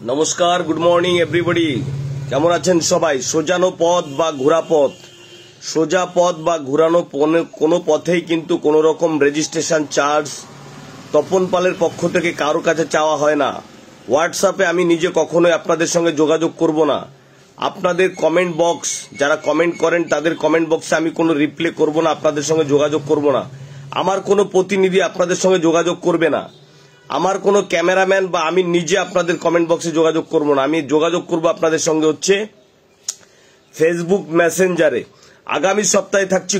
নমস্কার, good morning everybody. কেমন আছেন সবাই? সোজানো পথ বা ঘোরা পথ, সোজা পথ বা ঘোরানো কোনো পথেই কিন্তু কোনো রকম রেজিস্ট্রেশন চার্জ তপন পালের পক্ষ থেকে কারো কাছে চাওয়া হয় না। হোয়াটসঅ্যাপে আমি নিজে কখনোই আপনাদের সঙ্গে যোগাযোগ করব না। আপনাদের কমেন্ট বক্স, যারা কমেন্ট করেন তাদের কমেন্ট বক্সে আমি কোনো রিপ্লে করব না, আপনাদের সঙ্গে যোগাযোগ করব না। আমার কোনো প্রতিনিধি আপনাদের সঙ্গে যোগাযোগ করবে না। আমার কোনো ক্যামেরাম্যান বা আমি নিজে আপনাদের কমেন্ট বক্সে যোগাযোগ করব না। আমি যোগাযোগ করব আপনাদের সঙ্গে হচ্ছে ফেসবুক মেসেঞ্জারে। আগামী সপ্তাহে থাকছি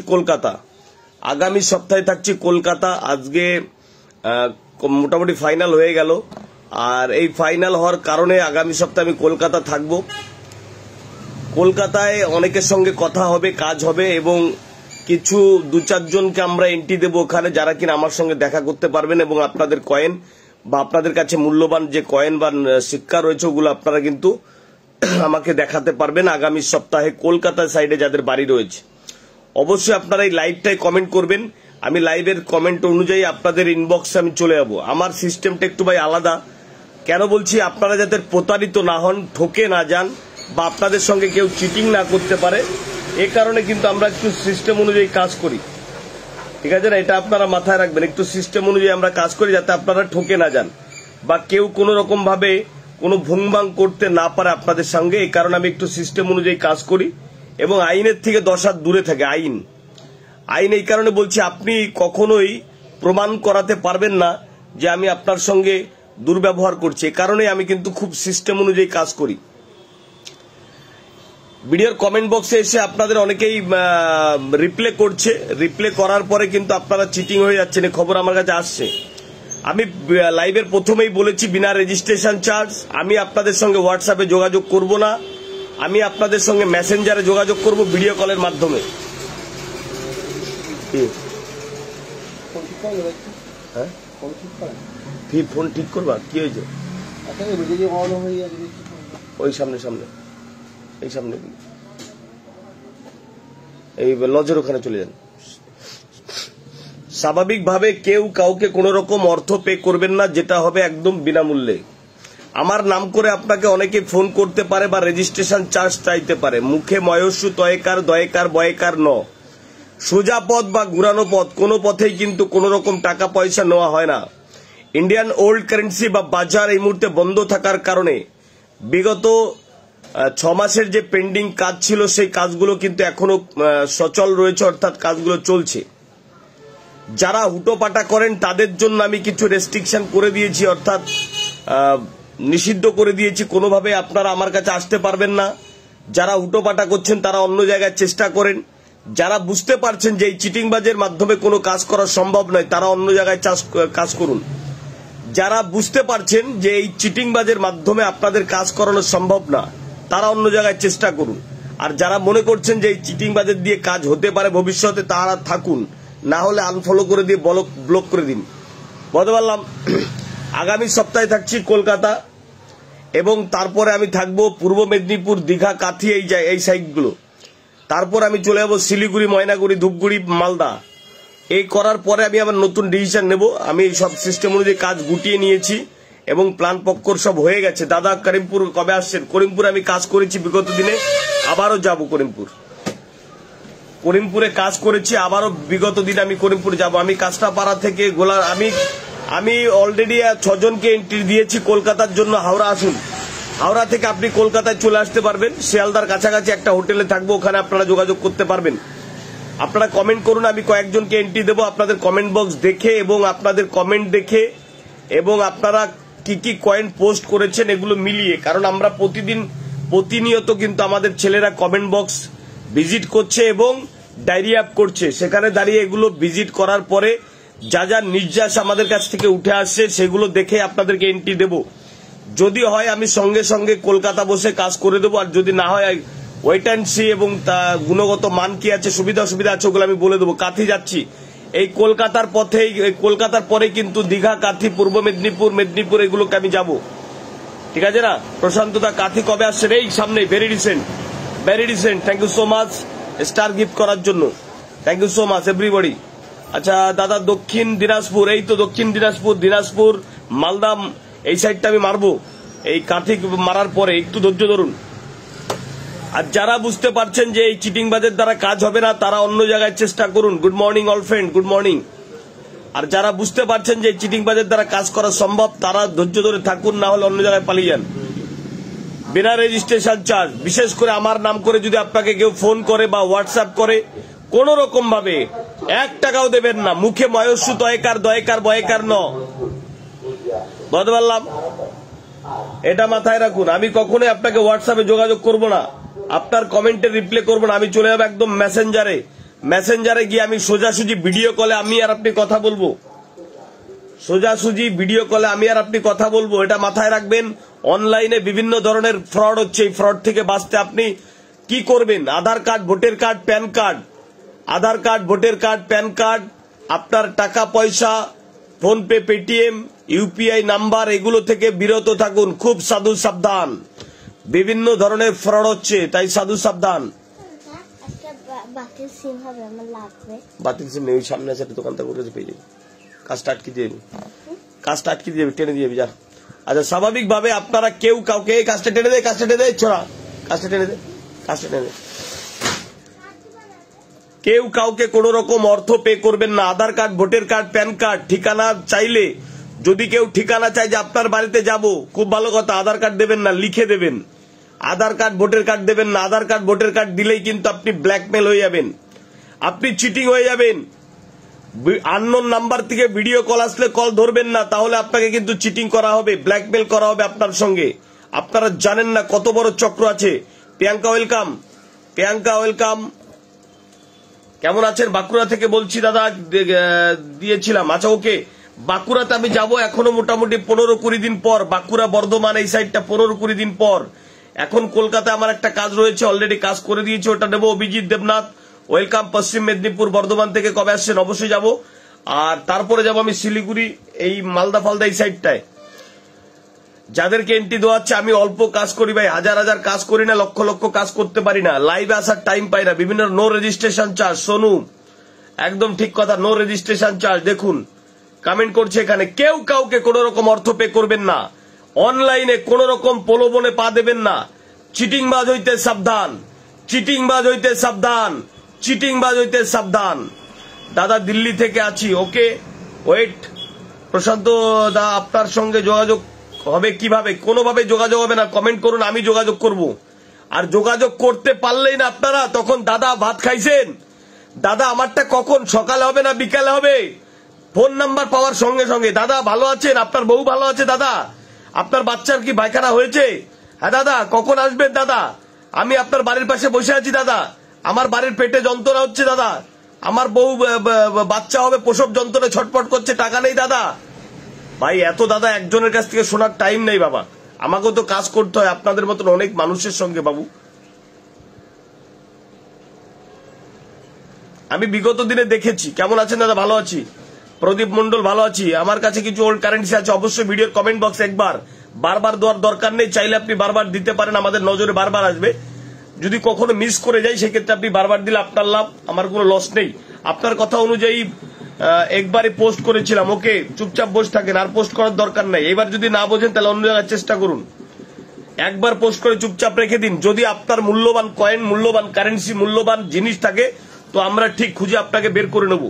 কলকাতা। আজকে মোটামুটি ফাইনাল হয়ে গেল, আর এই ফাইনাল হওয়ার কারণে আগামী সপ্তাহে আমি কলকাতা থাকব। কলকাতায় অনেকের সঙ্গে কথা হবে, কাজ হবে, এবং কিছু 2-4 জনকে আমরা এন্ট্রি দেবো ওখানে, যারা কিনা আমার সঙ্গে দেখা করতে পারবেন এবং আপনাদের কয়েন বা আপনাদের কাছে মূল্যবান যে কয়েন বা শিক্ষা রয়েছে ওগুলো আপনারা কিন্তু আমাকে দেখাতে পারবেন আগামী সপ্তাহে কলকাতা সাইডে যাদের বাড়ি রয়েছে। অবশ্যই আপনারা এই লাইভটাই কমেন্ট করবেন। আমি লাইভের কমেন্ট অনুযায়ী আপনাদের ইনবক্সে আমি চলে যাব। আমার সিস্টেমটা একটু ভাই আলাদা। কেন বলছি? আপনারা যাতে প্রতারিত না হন, ঠকে না যান, বা আপনাদের সঙ্গে কেউ চিটিং না করতে পারে, এ কারণে কিন্তু আমরা একটু সিস্টেম অনুযায়ী কাজ করি। ঠিক আছে না? এটা আপনারা মাথায় রাখবেন। একটু সিস্টেম অনুযায়ী আমরা কাজ করি যাতে আপনারা ঠকে না যান বা কেউ কোনো রকম ভাবে কোনো ভুংভাং করতে না পারে আপনাদের সঙ্গে। এই কারণে আমি একটু সিস্টেম অনুযায়ী কাজ করি এবং আইনের থেকে 10 হাত দূরে থাকে আইন। এই কারণে বলছি, আপনি কখনোই প্রমাণ করাতে পারবেন না যে আমি আপনার সঙ্গে দুর্ব্যবহার করছি। এই কারণে আমি কিন্তু খুব সিস্টেম অনুযায়ী কাজ করি। ভিডিওর কমেন্ট বক্সে এসে আপনাদের অনেকেই রিপ্লে করছে, রিপ্লে করার পরে কিন্তু আপনারা চিটিং হয়ে যাচ্ছেন, এই খবর আমার কাছে আসছে। আমি লাইভের প্রথমেই বলেছি, বিনা রেজিস্ট্রেশন চার্জ আমি আপনাদের সঙ্গে হোয়াটসঅ্যাপে যোগাযোগ করব না। আমি আপনাদের সঙ্গে মেসেঞ্জারে যোগাযোগ করব ভিডিও কলের মাধ্যমে। ফোন ঠিক করবা? কি হয়েছে? ওই সামনে এই লজের ওখানে চলে যান। স্বাভাবিকভাবে কেউ কাউকে কোন রকম অর্থ পে করবেন না, যেটা হবে একদম বিনামূল্যে। আমার নাম করে আপনাকে অনেকে ফোন করতে পারে বা রেজিস্ট্রেশন চার্জ চাইতে পারে। মুখে ময়স্যু তয়কার দয়কার বয়কার ন। সোজা পথ বা ঘুরানো পথ, কোনো পথেই কিন্তু কোন রকম টাকা পয়সা নেওয়া হয় না। ইন্ডিয়ান ওল্ড কারেন্সি বা বাজার এই মুহূর্তে বন্ধ থাকার কারণে বিগত 6 মাসের যে পেন্ডিং কাজ ছিল সেই কাজগুলো কিন্তু এখনো সচল রয়েছে, অর্থাৎ কাজগুলো চলছে। যারা হুটোপাটা করেন তাদের জন্য আমি কিছু রেস্ট্রিকশন করে দিয়েছি, অর্থাৎ নিষিদ্ধ করে দিয়েছি। কোনোভাবে আপনারা আমার কাছে আসতে পারবেন না। যারা হুটোপাটা করছেন তারা অন্য জায়গায় চেষ্টা করেন। যারা বুঝতে পারছেন যে এই চিটিংবাজের মাধ্যমে কোনো কাজ করা সম্ভব নয়, তারা অন্য জায়গায় কাজ করুন। যারা বুঝতে পারছেন যে এই চিটিংবাজের মাধ্যমে আপনাদের কাজ করানো সম্ভব না, তারা অন্য জায়গায় চেষ্টা করুন। আর যারা মনে করছেন যে এই চিটিংবাজের দিয়ে কাজ হতে পারে ভবিষ্যতে, তারা থাকুন, না হলে আনফলো করে দিয়ে ব্লক করে দিন। বলতে পারলাম। আগামী সপ্তাহে থাকছি কলকাতা, এবং তারপরে আমি থাকবো পূর্ব মেদিনীপুর, দীঘা, কাথি, এই সাইডগুলো। তারপর আমি চলে যাবো শিলিগুড়ি, ময়নাগুড়ি, ধূপগুড়ি, মালদা। এই করার পরে আমি আবার নতুন ডিসিশন নেব। আমি সব সিস্টেম অনুযায়ী কাজ গুটিয়ে নিয়েছি এবং প্ল্যান পক্কর সব হয়ে গেছে। দাদা করিমপুর কবে আসছেন? করিমপুরে আমি কাজ করেছি বিগত দিনে, আবারও যাব করিমপুরে কাজ করেছি, আবারও বিগত দিনে আমি করিমপুর যাব। আমি কাস্টাপাড়া থেকে আমি অলরেডি 6 জনকে এন্ট্রি দিয়েছি কলকাতার জন্য। হাওড়া আসুন, হাওড়া থেকে আপনি কলকাতায় চলে আসতে পারবেন। শিয়ালদার কাছাকাছি একটা হোটেলে থাকবো, ওখানে আপনারা যোগাযোগ করতে পারবেন। আপনারা কমেন্ট করুন, আমি কয়েকজনকে এন্ট্রি দেবো আপনাদের কমেন্ট বক্স দেখে এবং আপনাদের কমেন্ট দেখে, এবং আপনারা কি কি কয়েন পোস্ট করেছেন এগুলো মিলিয়ে। কারণ আমরা প্রতিনিয়ত কিন্তু আমাদের ছেলেরা কমেন্ট বক্স ভিজিট করছে এবং ডায়েরি আপ করছে। সেখানে দাঁড়িয়ে এগুলো ভিজিট করার পরে যা যা নির্যাস আমাদের কাছ থেকে উঠে আসছে সেগুলো দেখে আপনাদেরকে এন্ট্রি দেব। যদি হয় আমি সঙ্গে সঙ্গে কলকাতা বসে কাজ করে দেবো, আর যদি না হয় ওয়েট অ্যান্ড সি, এবং তা গুণগত মান কি আছে, সুবিধা অসুবিধা আছে, ওগুলো আমি বলে দেবো। কাথি যাচ্ছি, এই কলকাতার পরে কিন্তু দীঘা, কাথি, পূর্ব মেদিনীপুর এগুলোকে আমি যাব। ঠিক আছে না? প্রশান্ত দা কাথি কবে আসছেন? এই সামনে, very recent. Thank you so much star gift করার জন্য। Thank you so much everybody. আচ্ছা দাদা, দক্ষিণ দিনাজপুর, এই তো দক্ষিণ দিনাজপুর, মালদা, এই সাইডটা আমি মারবো। এই কাঠি মারার পরে একটু ধৈর্য ধরুন। আর যারা বুঝতে পারছেন যে এই চিটিংবাজের দ্বারা কাজ হবে না, তারা অন্য জায়গায় চেষ্টা করুন। Good morning all friend, good morning. আর যারা বুঝতে পারছেন যে চিটিংবাজের দ্বারা কাজ করা সম্ভব, তারা ধৈর্য ধরে থাকুন, না হলে অন্য জায়গায় পালিয়ে যান। বিনা রেজিস্ট্রেশন চার্জ, বিশেষ করে আমার নাম করে যদি আপনাকে কেউ ফোন করে বা হোয়াটসঅ্যাপ করে, কোন রকম ভাবে 1 টাকাও দেবেন না। মুখে ময়স্যু তয়কার দয়কার বয়কার ন, বুঝতে পারলাম? এটা মাথায় রাখুন। আমি কখনোই আপনাকে হোয়াটসঅ্যাপে যোগাযোগ করব না, আপনার কমেন্টে রিপ্লাই করব না। আমি চলে যাবো একদম মেসেঞ্জারে গিয়ে আমি সোজাসুজি ভিডিও কলে আমি আর আপনি কথা বলবো। সোজাসুজি ভিডিও কলে আমি আর আপনি কথা বলবো, এটা মাথায় রাখবেন। অনলাইনে বিভিন্ন ধরনের ফ্রড হচ্ছে, এই ফ্রড থেকে বাঁচতে আপনি কি করবেন? Aadhaar card, voter card, PAN card, Aadhaar card, voter card, PAN card, আপনার টাকা পয়সা, ফোনপে, পেটিএম, ইউপিআই নাম্বার, এগুলো থেকে বিরত থাকুন। খুব সাধু সাবধান, বিভিন্ন ধরনের ফ্রড হচ্ছে, তাই সাধু সাবধান। বাতিল সিম নেই, সামনে আছে দোকানদার করে পেয়ে যাবি, কাজটা আটকে দিয়ে কাজটা আটকে দিয়ে টেনে দিয়ে যা। আচ্ছা, স্বাভাবিকভাবে আপনারা কেউ কাউকে কাজটা টেনে দেয় ছোড়া, কাজটা টেনে দে। কেউ কাউকে কোন রকম অর্থ পে করবেন না। Aadhaar card, voter card, PAN card, ঠিকানা চাইলে, যদি কেউ ঠিকানা চাই যে আপনার বাড়িতে যাব, খুব ভালো কথা, আধার কার্ড দেবেন না, লিখে দেবেন। আধার কার্ড, ভোটার কার্ড দেবেন না। আধার কার্ড, ভোটার কার্ড দিলেই কিন্তু আপনি ব্ল্যাকমেল হয়ে যাবেন, আপনি চিটিং হয়ে যাবেন। আননোন নাম্বার থেকে ভিডিও কল আসলে কল ধরবেন না, তাহলে আপনাকে কিন্তু চিটিং করা হবে, ব্ল্যাকমেল করা হবে আপনার সঙ্গে। আপনারা জানেন না কত বড় চক্র আছে। Priyanka welcome, Priyanka welcome. কেমন আছেন? বাঁকুড়া থেকে বলছি দাদা, দিয়েছিলাম। আচ্ছা ওকে, বাঁকুড়াতে আমি যাব এখনো মোটামুটি 15-20 দিন পর। বাঁকুড়া, বর্ধমান এই সাইডটা 15-20 দিন পর। এখন কলকাতায় আমার একটা কাজ রয়েছে, অলরেডি কাজ করে দিয়েছি, ওটা নেবো। অভিজিৎ দেবনাথ ওয়েলকাম। পশ্চিম মেদিনীপুর, বর্ধমান থেকে কবে আসছেন? অবশ্যই যাব। আর তারপরে যাব আমি শিলিগুড়ি, এই মালদা ফালদা এই সাইডটায়। যাদেরকে এন্ট্রি দেওয়া হচ্ছে, আমি অল্প কাজ করি ভাই, হাজার হাজার কাজ করি না, লক্ষ লক্ষ কাজ করতে পারি না, লাইভে আসার টাইম পাই না। বিভিন্ন নো রেজিস্ট্রেশন চার্জ। সোনু একদম ঠিক কথা, নো রেজিস্ট্রেশন চার্জ। দেখুন কমেন্ট করছে এখানে, কেউ কাউকে কোন রকম অর্থ পে করবেন না, অনলাইনে কোন রকম প্রলোভনে পা দেবেন না। চিটিংবাজ হইতে সাবধান, চিটিংবাজ হইতে সাবধান, চিটিংবাজ হইতে সাবধান। দাদা দিল্লি থেকে আছি, ওকে ওয়েট। প্রশান্ত দা, আপনার সঙ্গে যোগাযোগ হবে কিভাবে? কোনোভাবে যোগাযোগ হবে না, কমেন্ট করুন, আমি যোগাযোগ করব। আর যোগাযোগ করতে পারলেই না আপনারা, তখন দাদা ভাত খাইছেন, দাদা আমারটা কখন, সকালে হবে না বিকালে হবে? ফোন নাম্বার পাওয়ার সঙ্গে সঙ্গে, দাদা ভালো আছেন, আপনার বউ ভালো আছে দাদা, আপনার বাচ্চার কি পায়খানা হয়েছে? হ্যাঁ দাদা, কখন আসবেন দাদা? আমি আপনার বাড়ির পাশে বসে আছি দাদা, আমার বাড়ির পেটে যন্ত্রণা হচ্ছে দাদা, আমার বউ বাচ্চা হবে, প্রসব যন্ত্রণা ছটপট করছে, টাকা নেই দাদা। ভাই এত দাদা একজনের কাছ থেকে শোনার টাইম নেই বাবা, আমাকেও তো কাজ করতে হয় আপনাদের মতন অনেক মানুষের সঙ্গে বাবু। আমি বিগত দিনে দেখেছি। কেমন আছেন দাদা? ভালো আছি। প্রদীপ মন্ডল, ভালো আছি। আমার কাছে কিছু ওল্ড কারেন্সি আছে, অবশ্যই ভিডিওর কমেন্ট বক্সে একবার, বারবার দেওয়ার দরকার নেই, চাইলে আপনি বারবার দিতে পারেন, আমাদের নজরে বারবার আসবে। যদি কখনো মিস করে যাই সেক্ষেত্রে আপনি বারবার দিলে আপনার লাভ, আমার কোনো লস নেই। আপনার কথা অনুযায়ী একবারে পোস্ট করেছিলাম, ওকে চুপচাপ বসে থাকেন, আর পোস্ট করার দরকার নাই। এবার যদি না বোঝেন তাহলে অন্য জায়গায় চেষ্টা করুন। একবার পোস্ট করে চুপচাপ রেখে দিন। যদি আপনার মূল্যবান কয়েন, মূল্যবান কারেন্সি, মূল্যবান জিনিস থাকে, তো আমরা ঠিক খুঁজে আপনাকে বের করে নেব,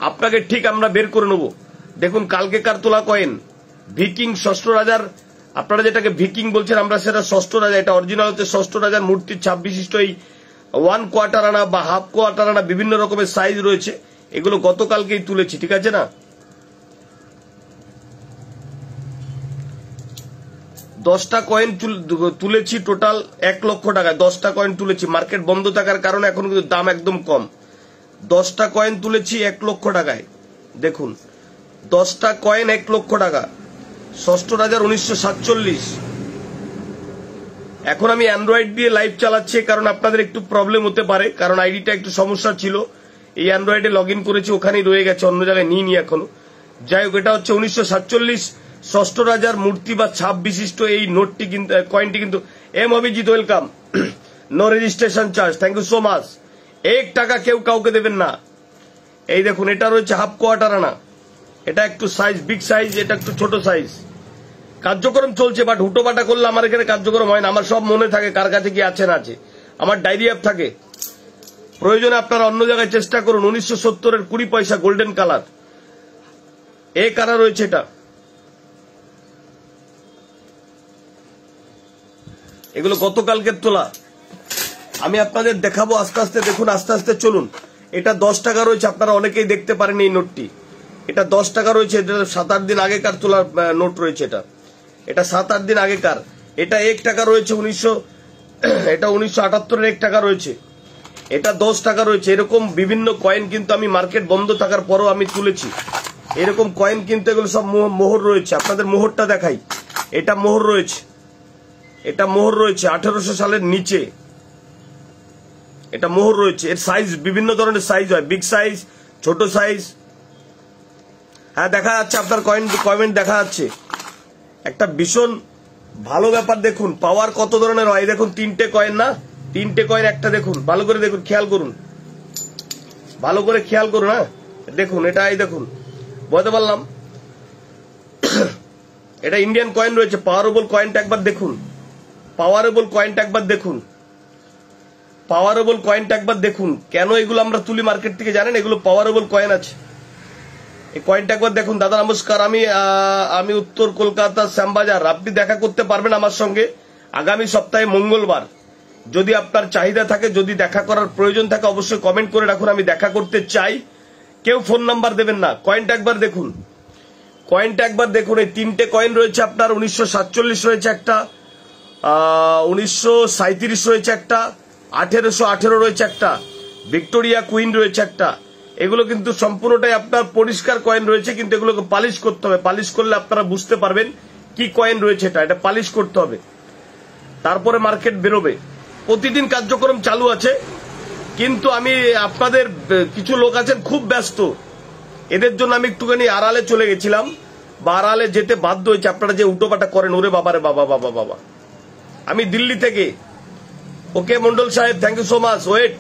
আপনাকে ঠিক আমরা বের করে নেব। দেখুন কালকেকার তোলা কয়েন, ভিকিং ষষ্ঠ রাজার, আপনারা যেটাকে ভিকিং বলছেন, আমরা সেটা ষষ্ঠ রাজা, এটা অরিজিনাল হচ্ছে ষষ্ঠ রাজার মূর্তির ছাপ বিশিষ্ট এই 1 কোয়ার্টার আনা বা হাফ কোয়ার্টার আনা বিভিন্ন রকমের সাইজ রয়েছে, এগুলো গতকালকেই তুলেছি, ঠিক আছে না? 10টা কয়েন তুলেছি, টোটাল 1 লক্ষ টাকা 10টা কয়েন তুলেছি। মার্কেট বন্ধ থাকার কারণে এখন কিন্তু দাম একদম কম। 10টা কয়েন তুলেছি 1 লক্ষ টাকায়। দেখুন 10টা কয়েন 1 লক্ষ টাকা, ষষ্ঠ রাজার 1947। এখন আমি অ্যান্ড্রয়েড দিয়ে লাইভ চালাচ্ছি, কারণ আপনাদের একটু প্রবলেম হতে পারে, কারণ আইডিটা একটু সমস্যা ছিল। এই অ্যান্ড্রয়েডে লগ ইন করেছি, ওখানেই রয়ে গেছে, অন্য জায়গায় নিইনি এখনো। যাই হোক, এটা হচ্ছে 1947 ষষ্ঠ রাজার মূর্তি বা ছাপ বিশিষ্ট এই নোটটি, কিন্তু কয়েনটি কিন্তু। M Abhijit welcome, no registration charge, thank you so much. 1 টাকা কেউ কাউকে দেবেন না। এই দেখুন, এটা রয়েছে হাফ কোয়ার্টার আনা, এটা একটু সাইজ বিগ সাইজ, এটা একটু ছোট সাইজ। কার্যক্রম চলছে, বাট হুটোপাটা করলে আমার এখানে কার্যক্রম হয় না। আমার সব মনে থাকে কার কাছে কি আছে না আছে, আমার ডায়েরি অ্যাপ থাকে। প্রয়োজনে আপনারা অন্য জায়গায় চেষ্টা করুন। 1970-এর 20 পয়সা গোল্ডেন কালার, এ কারা রয়েছে এটা। এগুলো গতকালকের তোলা, আমি আপনাদের দেখাবো আস্তে আস্তে। দেখুন আস্তে আস্তে চলুন। এটা 10 টাকা রয়েছে, আপনারা অনেকেই দেখতে পারেন এই নোটটি। এটা 10 টাকা রয়েছে, এটা 7-8 দিন আগেকার তোলা নোট রয়েছে। এটা 7-8 দিন আগেকার। এটা 1 টাকা রয়েছে, এটা 1978-এর 1 টাকা রয়েছে। এটা 10 টাকা রয়েছে। এরকম বিভিন্ন কয়েন কিন্তু আমি মার্কেট বন্ধ থাকার পরও আমি তুলেছি। এরকম কয়েন কিন্তু এগুলো সব মোহর রয়েছে। আপনাদের মোহরটা দেখাই। এটা মোহর রয়েছে, এটা মোহর রয়েছে 1800 সালের নিচে। এটা মোহর রয়েছে। এর সাইজ বিভিন্ন ধরনের সাইজ হয়, বিগ সাইজ, ছোট সাইজ। হ্যাঁ দেখা যাচ্ছে, আপনার কমেন্ট দেখা যাচ্ছে। একটা ভীষণ ভালো ব্যাপার। দেখুন পাওয়ার কত ধরনের হয়। দেখুন 3টে কয়েন না, 3টে কয়েন একটা দেখুন, ভালো করে দেখুন, খেয়াল করুন, ভালো করে খেয়াল করুন। হ্যাঁ দেখুন, এটা এই দেখুন, বলতে পারলাম। এটা ইন্ডিয়ান কয়েন রয়েছে। পাওয়ারেবল কয়েনটা একবার দেখুন, পাওয়ারেবল কয়েনটা একবার দেখুন, পাওয়ারেবল কয়েনটা একবার দেখুন। কেন এগুলো আমরা তুলি মার্কেট থেকে জানেন? এগুলো পাওয়ারেবল কয়েন আছে। এই কয়েনটা একবার দেখুন। দাদা নমস্কার, আমি উত্তর কলকাতা শ্যামবাজার। আপনি দেখা করতে পারবেন আমার সঙ্গে আগামী সপ্তাহে মঙ্গলবার। যদি আপনার চাহিদা থাকে, যদি দেখা করার প্রয়োজন থাকে, অবশ্যই কমেন্ট করে রাখুন, আমি দেখা করতে চাই। কেউ ফোন নাম্বার দেবেন না। কয়েনটা একবার দেখুন, কয়েনটা একবার দেখুন। এই 3টে কয়েন রয়েছে আপনার। 1947 রয়েছে একটা, 1937 রয়েছে একটা, 1818 রয়েছে একটা, ভিক্টোরিয়া কুইন রয়েছে একটা। এগুলো কিন্তু সম্পূর্ণটাই আপনার পরিষ্কার কয়েন রয়েছে, কিন্তু এগুলোকে পালিশ করতে হবে। পালিশ করলে আপনারা বুঝতে পারবেন কি কয়েন রয়েছে। এটা পালিশ করতে হবে, তারপরে মার্কেট বেরোবে। প্রতিদিন কার্যক্রম চালু আছে, কিন্তু আমি আপনাদের কিছু লোক আছেন খুব ব্যস্ত, এদের জন্য আমি একটুখানি আড়ালে চলে গেছিলাম, বা আড়ালে যেতে বাধ্য হয়েছে। আপনারা যে উল্টোপাটা করেন, ওরে বাবারে বাবা বাবা বাবা। আমি দিল্লি থেকে। ওকে মন্ডল সাহেব, thank you so much. Wait,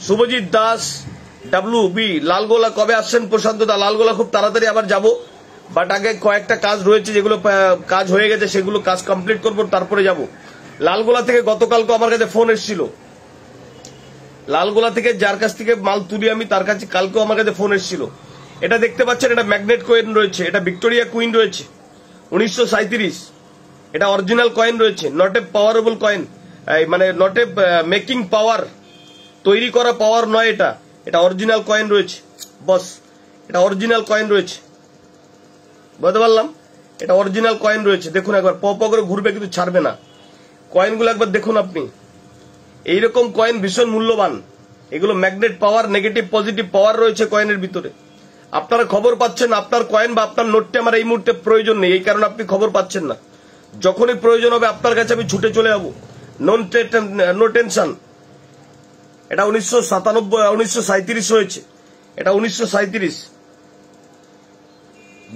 Subhajit Das WB, Lalgola কবে আসছেন? প্রশান্ত দা, লালগোলা খুব তাড়াতাড়ি আবার যাব, বাট আগে কয়েকটা কাজ রয়েছে, যেগুলো কাজ হয়ে গেছে সেগুলো কাজ কমপ্লিট করবো, তারপরে যাব। লালগোলা থেকে গতকালকে আমার কাছে ফোন এসেছিল। লালগোলা থেকে যার কাছ থেকে মাল তুলি আমি, তার কাছে কালকেও আমার কাছে ফোন এসেছিল। এটা দেখতে পাচ্ছেন, এটা ম্যাগনেট কয়েন রয়েছে, এটা ভিক্টোরিয়া কুইন রয়েছে 1937। এটা অরিজিনাল কয়েন রয়েছে, নট এ পাওয়ারেবল কয়েন, মানে নট এ মেকিং পাওয়ার, তৈরি করা পাওয়ার নয়। এটা অরিজিনাল কয়েন রয়েছে, বস। এটা অরিজিনাল কয়েন রয়েছে, বুঝতে পারলাম। এটা অরিজিনাল কয়েন রয়েছে। দেখুন একবার, প করে ঘুরবে কিন্তু ছাড়বে না। কয়েনগুলো একবার দেখুন আপনি। এইরকম কয়েন ভীষণ মূল্যবান। এগুলো ম্যাগনেট পাওয়ার, নেগেটিভ পজিটিভ পাওয়ার রয়েছে কয়েনের ভিতরে। আপনারা খবর পাচ্ছেন, আপনার কয়েন বা আপনার নোটটি আমার এই মুহূর্তে প্রয়োজন নেই, এই কারণে আপনি খবর পাচ্ছেন না। যখনই প্রয়োজন হবে আপনার কাছে আমি ছুটে চলে যাবো, নো টেনশন। এটা 1937 রয়েছে, এটা 1937।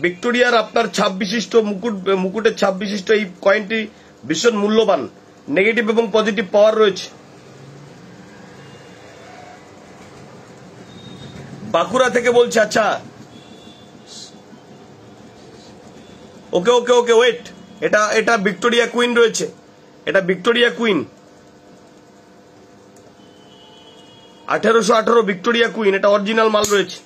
ভিক্টোরিয়ার আপনার ছাপ বিশিষ্ট মুকুটের ছাপ বিশিষ্ট এই কয়েনটি ভীষণ মূল্যবান, নেগেটিভ এবং পজিটিভ পাওয়ার রয়েছে। বাঁকুড়া থেকে বলছে, আচ্ছা ওকে ওকে ওকে ওয়েট। এটা ভিক্টোরিয়া কুইন রয়েছে, এটা ভিক্টোরিয়া কুইন 1818 ভিক্টোরিয়া কুইন। এটা অরিজিনাল মাল রয়েছে।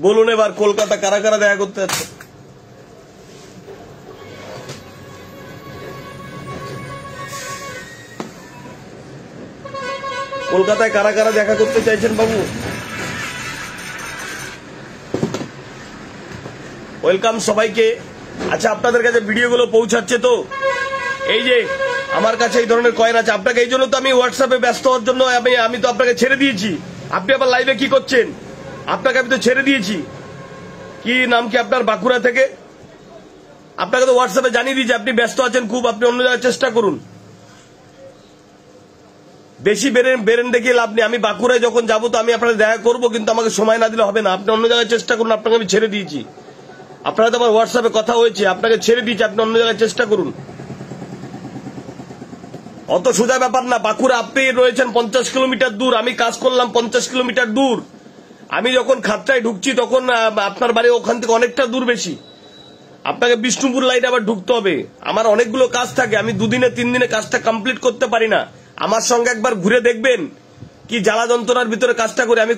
বলুন এবার কলকাতা কারা কারা দেখা করতে যাচ্ছে? কলকাতায় কারা কারা দেখা করতে চাইছেন বাবু? ওয়েলকাম সবাইকে। আচ্ছা, আপনাদের কাছে ভিডিওগুলো পৌঁছাচ্ছে তো? এই যে আমার কাছে এই ধরনের কয়েন আছে। আপনাকে এই জন্য তো আমি হোয়াটসঅ্যাপে ব্যস্ত হওয়ার জন্য আমি তো আপনাকে ছেড়ে দিয়েছি। আপনি আবার লাইভে কি করছেন? আপনাকে আমি তো ছেড়ে দিয়েছি। কি নাম কি আপনার? বাঁকুড়া থেকে। আপনাকে তো হোয়াটসঅ্যাপে জানিয়ে দিয়েছি আপনি ব্যস্ত আছেন খুব, আপনি অন্য জায়গায় চেষ্টা করুন। বেশি বেরেন দেখিয়ে লাভ নেই। আমি বাঁকুড়ায় যখন যাবো তো আমি আপনাদের দেখা করবো, কিন্তু আমাকে সময় না দিলে হবে না। আপনি অন্য জায়গায় চেষ্টা করুন, আপনাকে আমি ছেড়ে দিয়েছি। আপনারা তো আমার হোয়াটসঅ্যাপে কথা হয়েছে, আপনাকে ছেড়ে দিয়েছি, আপনি অন্য জায়গায় চেষ্টা করুন। অত সোজা ব্যাপার না। বাঁকুড়া আপনি রয়েছেন 50 কিলোমিটার দূর, আমি কাজ করলাম 50 কিলোমিটার দূর। আমি যখন খাতটায় ঢুকছি তখন আপনার বাড়ি ওখান থেকে অনেকটা দূর বেশি। আপনাকে বিষ্ণুপুর লাইনে আবার ঢুকতে হবে। আমার অনেকগুলো কাজ থাকে, আমি 2 দিনে 3 দিনে কাজটা কমপ্লিট করতে পারি না। আমার সঙ্গে একবার ঘুরে দেখবেন কি জ্বালা যন্ত্রণার ভিতরে কাজটা করি। আমি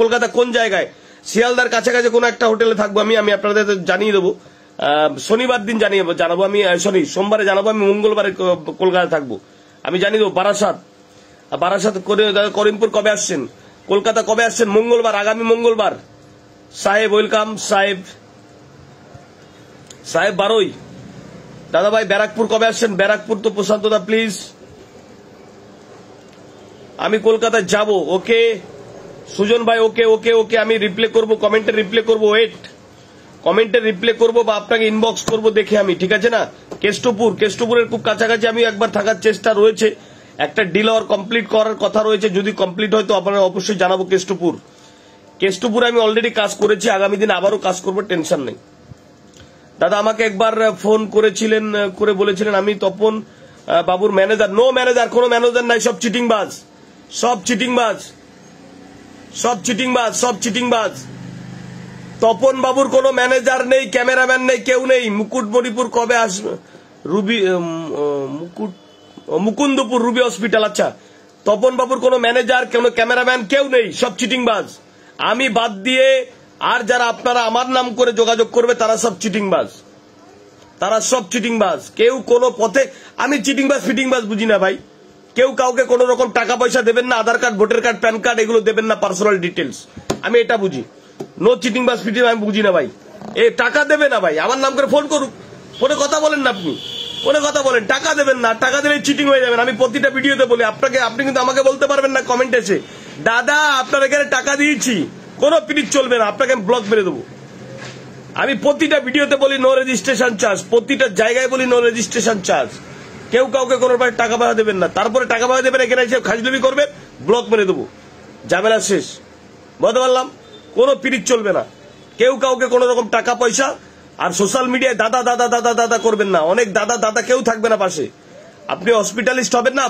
কলকাতা কোন জায়গায়, শিয়ালদার কাছাকাছি কোনো একটা হোটেলে থাকবো। আমি আপনাদের জানিয়ে দেবো, শনিবার দিন জানাবো আমি, সোমবারে জানাবো আমি, মঙ্গলবারে কলকাতা থাকবো। আমি জানিয়ে দেবো। বারাসাত করিমপুর কবে আসছেন, কলকাতা কবে আসছেন? মঙ্গলবার, আগামী মঙ্গলবার। সাহেব ওয়েলকাম, সাহেব 12ই। দাদা ভাই ব্যারাকপুর কবে আসছেন? ব্যারাকপুর তো প্রশান্ত দা প্লিজ। আমি কলকাতায় যাব। ওকে সুজন ভাই, ওকে ওকে ওকে, আমি রিপ্লে করব, কমেন্টে রিপ্লে করবো। ওয়েট, কমেন্টে রিপ্লে করবো বা আপনাকে ইনবক্স করবো দেখে আমি, ঠিক আছে না? কেষ্টপুরের খুব কাছাকাছি আমি একবার থাকার চেষ্টা রয়েছে। একটা ডিল আর কমপ্লিট করার কথা রয়েছে, যদি কমপ্লিট হয় তো আপনারা অবশ্যই জানাবো। কেষ্টপুরে আমি অলরেডি কাজ করেছি, আগামী দিন আবারও কাজ করবো, টেনশন নেই। দাদা আমাকে একবার ফোন করেছিলেন, করে বলেছিলেন আমি তপন বাবুর ম্যানেজার। নো ম্যানেজার, কোনো ম্যানেজার নাই, সব চিটিংবাজ, সব চিটিংবাজ, সব চিটিংবাজ, সব চিটিংবাজ। তপন বাবুর কোনো ম্যানেজার নেই, ক্যামেরাম্যান নেই, কেউ নেই। মুকুটমণিপুর কবে আসবে? Mukundapur Ruby hospital. আচ্ছা, তপন বাবুর কোনো ম্যানেজার, কোনো ক্যামেরাম্যান কেউ নেই, সব চিটিংবাজ। আমি বাদ দিয়ে আর যারা আপনারা আমার নাম করে যোগাযোগ করবে তারা সব চিটিংবাজ, তারা সব চিটিংবাজ। কেউ কোনো পথে, আমি চিটিংবাজ ফিটিংবাজ বুঝি না ভাই। কেউ কাউকে কোনো রকম টাকা পয়সা দেবেন না, Aadhaar card, voter card, PAN card এগুলো দেবেন না, পার্সোনাল ডিটেলস, আমি এটা বুঝি। নো চিটিংবাজ ফিটিং আমি বুঝি না ভাই। এ টাকা দেবে না ভাই, আমার নাম করে ফোন করুক, ফোনে কথা বলেন না, আপনি ফোনে কথা বলেন, টাকা দেবেন না, টাকা দিলে চিটিং হয়ে যাবেন। আমি প্রতিটা ভিডিওতে বলি আপনাকে, আপনি কিন্তু আমাকে বলতে পারবেন না কমেন্ট এসে, দাদা আপনার এখানে টাকা দিয়েছি, কোনো পিরিচ চলবে না, আপনাকে আমি ব্লক মেরে দেবো। আমি প্রতিটা ভিডিওতে বলি নো রেজিস্ট্রেশন চার্জ, প্রতিটা জায়গায় বলি নো রেজিস্ট্রেশন চার্জ। কেউ কাউকে কোনো টাকা পয়সা দেবেন না, তারপরে টাকা পয়সা দেবেন এখানে এসে খাজলুমি করবেন, ব্লক মেরে দেবো, ঝামেলা শেষ। বলতে পারলাম, কোনো পিরিচ চলবে না। কেউ কাউকে কোনো রকম টাকা পয়সা আর সোশ্যাল মিডিয়ায় দাদা দাদা দাদা দাদা করবেন না। অনেক দাদা দাদা কেউ থাকবে না পাশে। আপনি হসপিটালিস্ট হবেন না,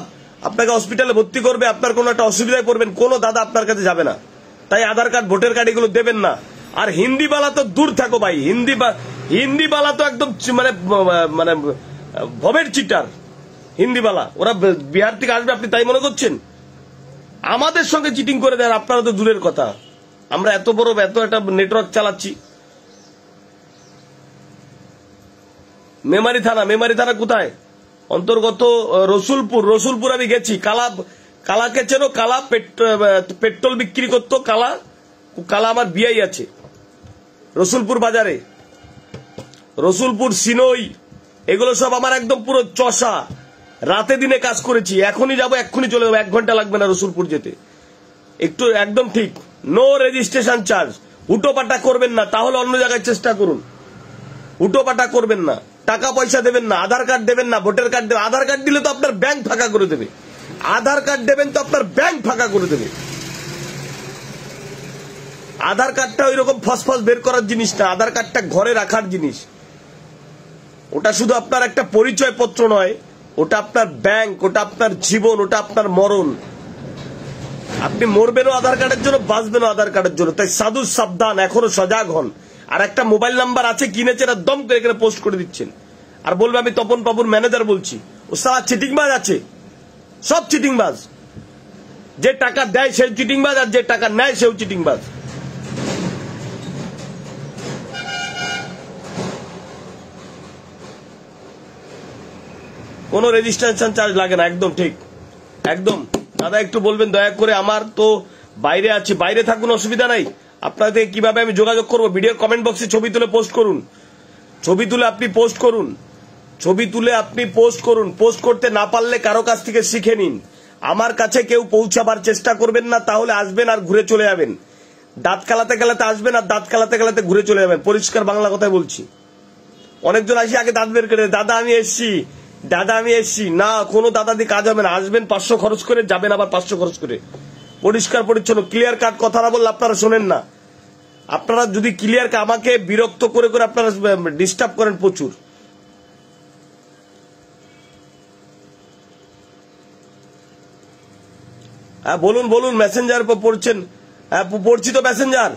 আপনাকে হসপিটালে ভর্তি করবে, আপনার কোনো একটা অসুবিধায় পড়বেন, কোনো দাদা আপনার কাছে যাবে না। তাই আধার কার্ড, ভোটার কার্ড এগুলো দেবেন না। আর হিন্দিওয়ালা তো দূর থাকো ভাই, হিন্দিওয়ালা তো একদম মানে মানে ভবের চিটার। হিন্দিওয়ালা ওরা বিহার থেকে আসবে, আপনি তাই মনে করছেন? আমাদের সঙ্গে চিটিং করে দেন, আপনারা তো দূরের কথা। আমরা এত একটা নেটওয়ার্ক চালাচ্ছি। মেমারি থানা কোথায়? অন্তর্গত রসুলপুর আমি গেছি। কালাকে চেনো? কালা পেট্রোল বিক্রি করতো, কালা আমার বিয়াই আছে রসুলপুর বাজারে। রসুলপুর, সিনই, এগুলো সব আমার একদম পুরো চষা। রাতে দিনে কাজ করেছি, এখনই যাবো, এক্ষুনি চলে যাবো, 1 ঘন্টা লাগবে না রসুলপুর যেতে। একটু একদম ঠিক, নো রেজিস্ট্রেশন চার্জ। হুটোপাটা করবেন না, তাহলে অন্য জায়গায় চেষ্টা করুন। হুটোপাটা করবেন না, টাকা পয়সা দেবেন না, আধার কার্ড দেবেন না, ভোটার কার্ড দেবেন। আধার কার্ড দিলে তো আপনার ব্যাংক ফাঁকা করে দেবে, আধার কার্ড দেবেন তো আপনার ব্যাংক ফাঁকা করে দেবে। আধার কার্ডটা ওই রকম ফসফস বের করার জিনিস না, আধার কার্ডটা ঘরে রাখার জিনিস। ওটা শুধু আপনার একটা পরিচয় পত্র নয়, ওটা আপনার ব্যাংক, ওটা আপনার জীবন, ওটা আপনার মরণ। আপনি মরবেনও আধার কার্ডের জন্য, বাঁচবেনও আধার কার্ডের জন্য। তাই সাধু সাবধান, এখনো সজাগ হন। আর একটা মোবাইল নাম্বার আছে কিনেছেন, আর দম করে এখানে পোস্ট করে দিচ্ছেন, আর বলবে আমি তপন বাবুর ম্যানেজার বলছি। ও সারা চিটিংবাজ আছে, সব চিটিংবাজ। যে টাকা দেয় সেও চিটিংবাজ, আর যে টাকা নেয় সেও চিটিংবাজ। কোনো রেজিস্ট্রেশন চার্জ লাগে না, একদম ঠিক, একদম। দাদা একটু বলবেন দয়া করে, আমার তো বাইরে আছি, বাইরে থাকুন, অসুবিধা নাই। আপনাদের কিভাবে আমি যোগাযোগ করবো? ভিডিওর কমেন্ট বক্সে ছবি তুলে পোস্ট করুন, ছবি তুলে আপনি পোস্ট করুন, ছবি তুলে আপনি পোস্ট করুন। পোস্ট করতে না পারলে কারো কাছ থেকে শিখে নিন। আমার কাছে কেউ পৌঁছাবার চেষ্টা করবেন না, তাহলে আসবেন আর ঘুরে চলে যাবেন। দাঁত কালাতে কালাতে আসবেন আর দাঁত কালাতে কালাতে ঘুরে চলে যাবেন। পরিষ্কার বাংলা কথাই বলছি। অনেকজন আসি আগে দাঁত বের করে, দাদা আমি এসছি, দাদা আমি এসছি। না, কোনো দাদা দিয়ে কাজ হবে না। আসবেন 500 খরচ করে, যাবেন আবার 500 খরচ করে। পরিষ্কার পরিচ্ছন্ন ক্লিয়ার কাট কথা না বললে আপনারা শোনেন না। আপনারা যদি ক্লিয়ার, আমাকে বিরক্ত করে করে আপনারা ডিস্টার্ব করেন প্রচুর। হ্যাঁ বলুন বলুন, মেসেঞ্জার পড়ছেন? হ্যাঁ পড়ছি তো মেসেঞ্জার।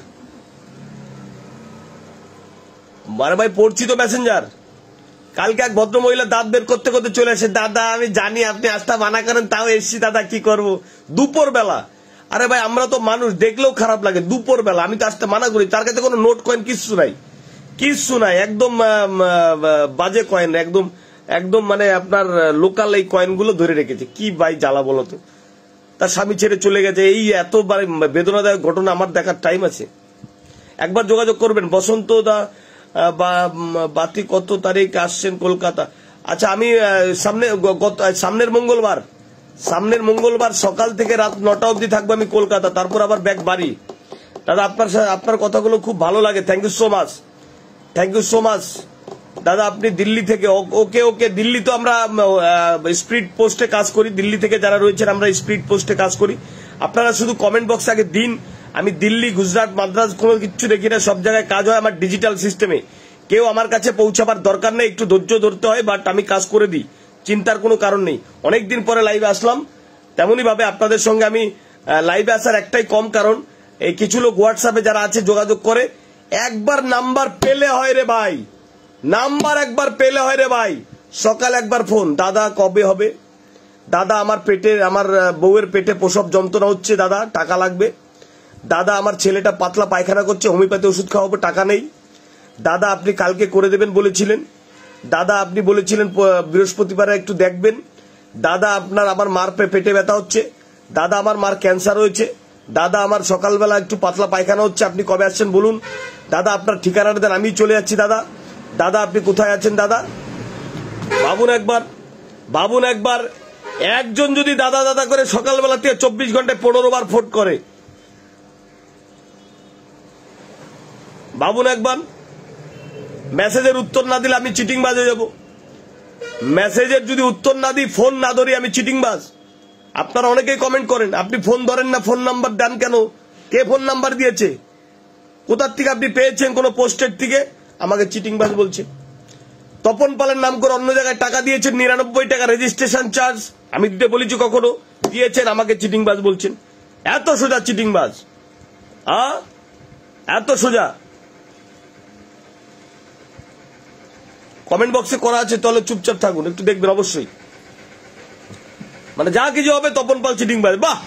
আরে ভাই পড়ছি তো মেসেঞ্জার। কালকে এক ভদ্র মহিলা দাঁত বের করতে করতে চলে আসে, দাদা আমি জানি আপনি আস্থা মানা করেন, তাও এসছি দাদা কি করব, দুপুর বেলা। আরে ভাই আমরা তো মানুষ, দেখলেও খারাপ লাগে, দুপুর বেলা আমি তো আসতে মানা করি, তার কাছে কোনো নোট কয়েন কিচ্ছু নাই, কিচ্ছু নাই, একদম বাজে কয়েন, একদম একদম মানে আপনার লোকাল এই কয়েনগুলো ধরে রেখেছে। কি ভাই জ্বালা বলো তো, তার স্বামী ছেড়ে চলে গেছে, এই এত বেদনাদায়ক ঘটনা আমার দেখার টাইম আছে? একবার যোগাযোগ করবেন বসন্ত দা বা বাতি কত তারিখ আসছেন কলকাতা? আচ্ছা আমি সামনের মঙ্গলবার সকাল থেকে রাত 9টা অবধি থাকবো আমি কলকাতা, তারপর আবার ব্যাক বাড়ি। দাদা আপনার কথাগুলো খুব ভালো লাগে, thank you so much, thank you so much দাদা। আপনি দিল্লি থেকে? ওকে ওকে, দিল্লি তো আমরা স্পিড পোস্টে কাজ করি, দিল্লি থেকে যারা রয়েছেন আমরা স্পিড পোস্টে কাজ করি। আপনারা শুধু কমেন্ট বক্সে আগে দিন, আমি দিল্লি গুজরাট মাদ্রাজ কোনো কিছু দেখি না, সব জায়গায় কাজ হয় আমার ডিজিটাল সিস্টেমে। কেউ আমার কাছে পৌঁছাবার দরকার নেই, একটু ধৈর্য ধরতে হয়, বাট আমি কাজ করে দিই, চিন্তার কোনো কারণ নেই। অনেকদিন পরে লাইভে আসলাম, তেমনই ভাবে আপনাদের সঙ্গে আমি লাইভে আসার একটাই কম কারণ, এই কিছু লোক হোয়াটসঅ্যাপে যারা আছে যোগাযোগ করে, একবার নাম্বার পেলে হয় রে ভাই, নাম্বার একবার পেলে হয় রে ভাই, সকাল একবার ফোন, দাদা কবে হবে, দাদা আমার পেটে, আমার বউয়ের পেটে প্রসব যন্ত্রণা হচ্ছে, দাদা টাকা লাগবে, দাদা আমার ছেলেটা পাতলা পায়খানা করছে, হোমিওপ্যাথি ওষুধ খাওয়াবো, টাকা নেই, দাদা আপনি কালকে করে দেবেন বলেছিলেন, দাদা আপনি বলেছিলেন বৃহস্পতিবারে একটু দেখবেন, দাদা আমার মার পেটে ব্যথা হচ্ছে, দাদা আমার মার ক্যান্সার হয়েছে, দাদা আমার সকালবেলা একটু পাতলা পায়খানা হচ্ছে, আপনি কবে আসছেন বলুন, দাদা আপনার ঠিকানাটা দেন, আমি চলে যাচ্ছি, দাদা দাদা আপনি কোথায় আছেন, দাদা ভাবুন একবার, একজন যদি দাদা দাদা করে সকালবেলা থেকে 24 ঘন্টায় 15 বার ফোন করে, ভাবুন একবার। মেসেজের উত্তর না দিলে আমি চিটিংবাজ হয়ে যাব, মেসেজের যদি উত্তর না দিই, ফোন না ধরি, আমি চিটিংবাজ। আপনারা অনেকেই কমেন্ট করেন আপনি ফোন ধরেন না, ফোন নাম্বার দেন কেন, কে ফোন নাম্বার দিয়েছে, কোথার থেকে আপনি পেয়েছেন, কোন পোস্টের থেকে, আমাকে চিটিংবাজ বলছে। তপন পালের নাম করে অন্য জায়গায় টাকা দিয়েছেন 99 টাকা রেজিস্ট্রেশন চার্জ, আমি দিতে বলেছি কখনো, দিয়েছেন, আমাকে চিটিংবাজ বলছেন। এত সোজা চিটিংবাজ, এত সোজা। কমেন্ট বক্সে করা আছে, তাহলে চুপচাপ থাকুন, একটু দেখবেন অবশ্যই, মানে যা কিছু হবে তপন পাল চিটিংবাজ, বাহ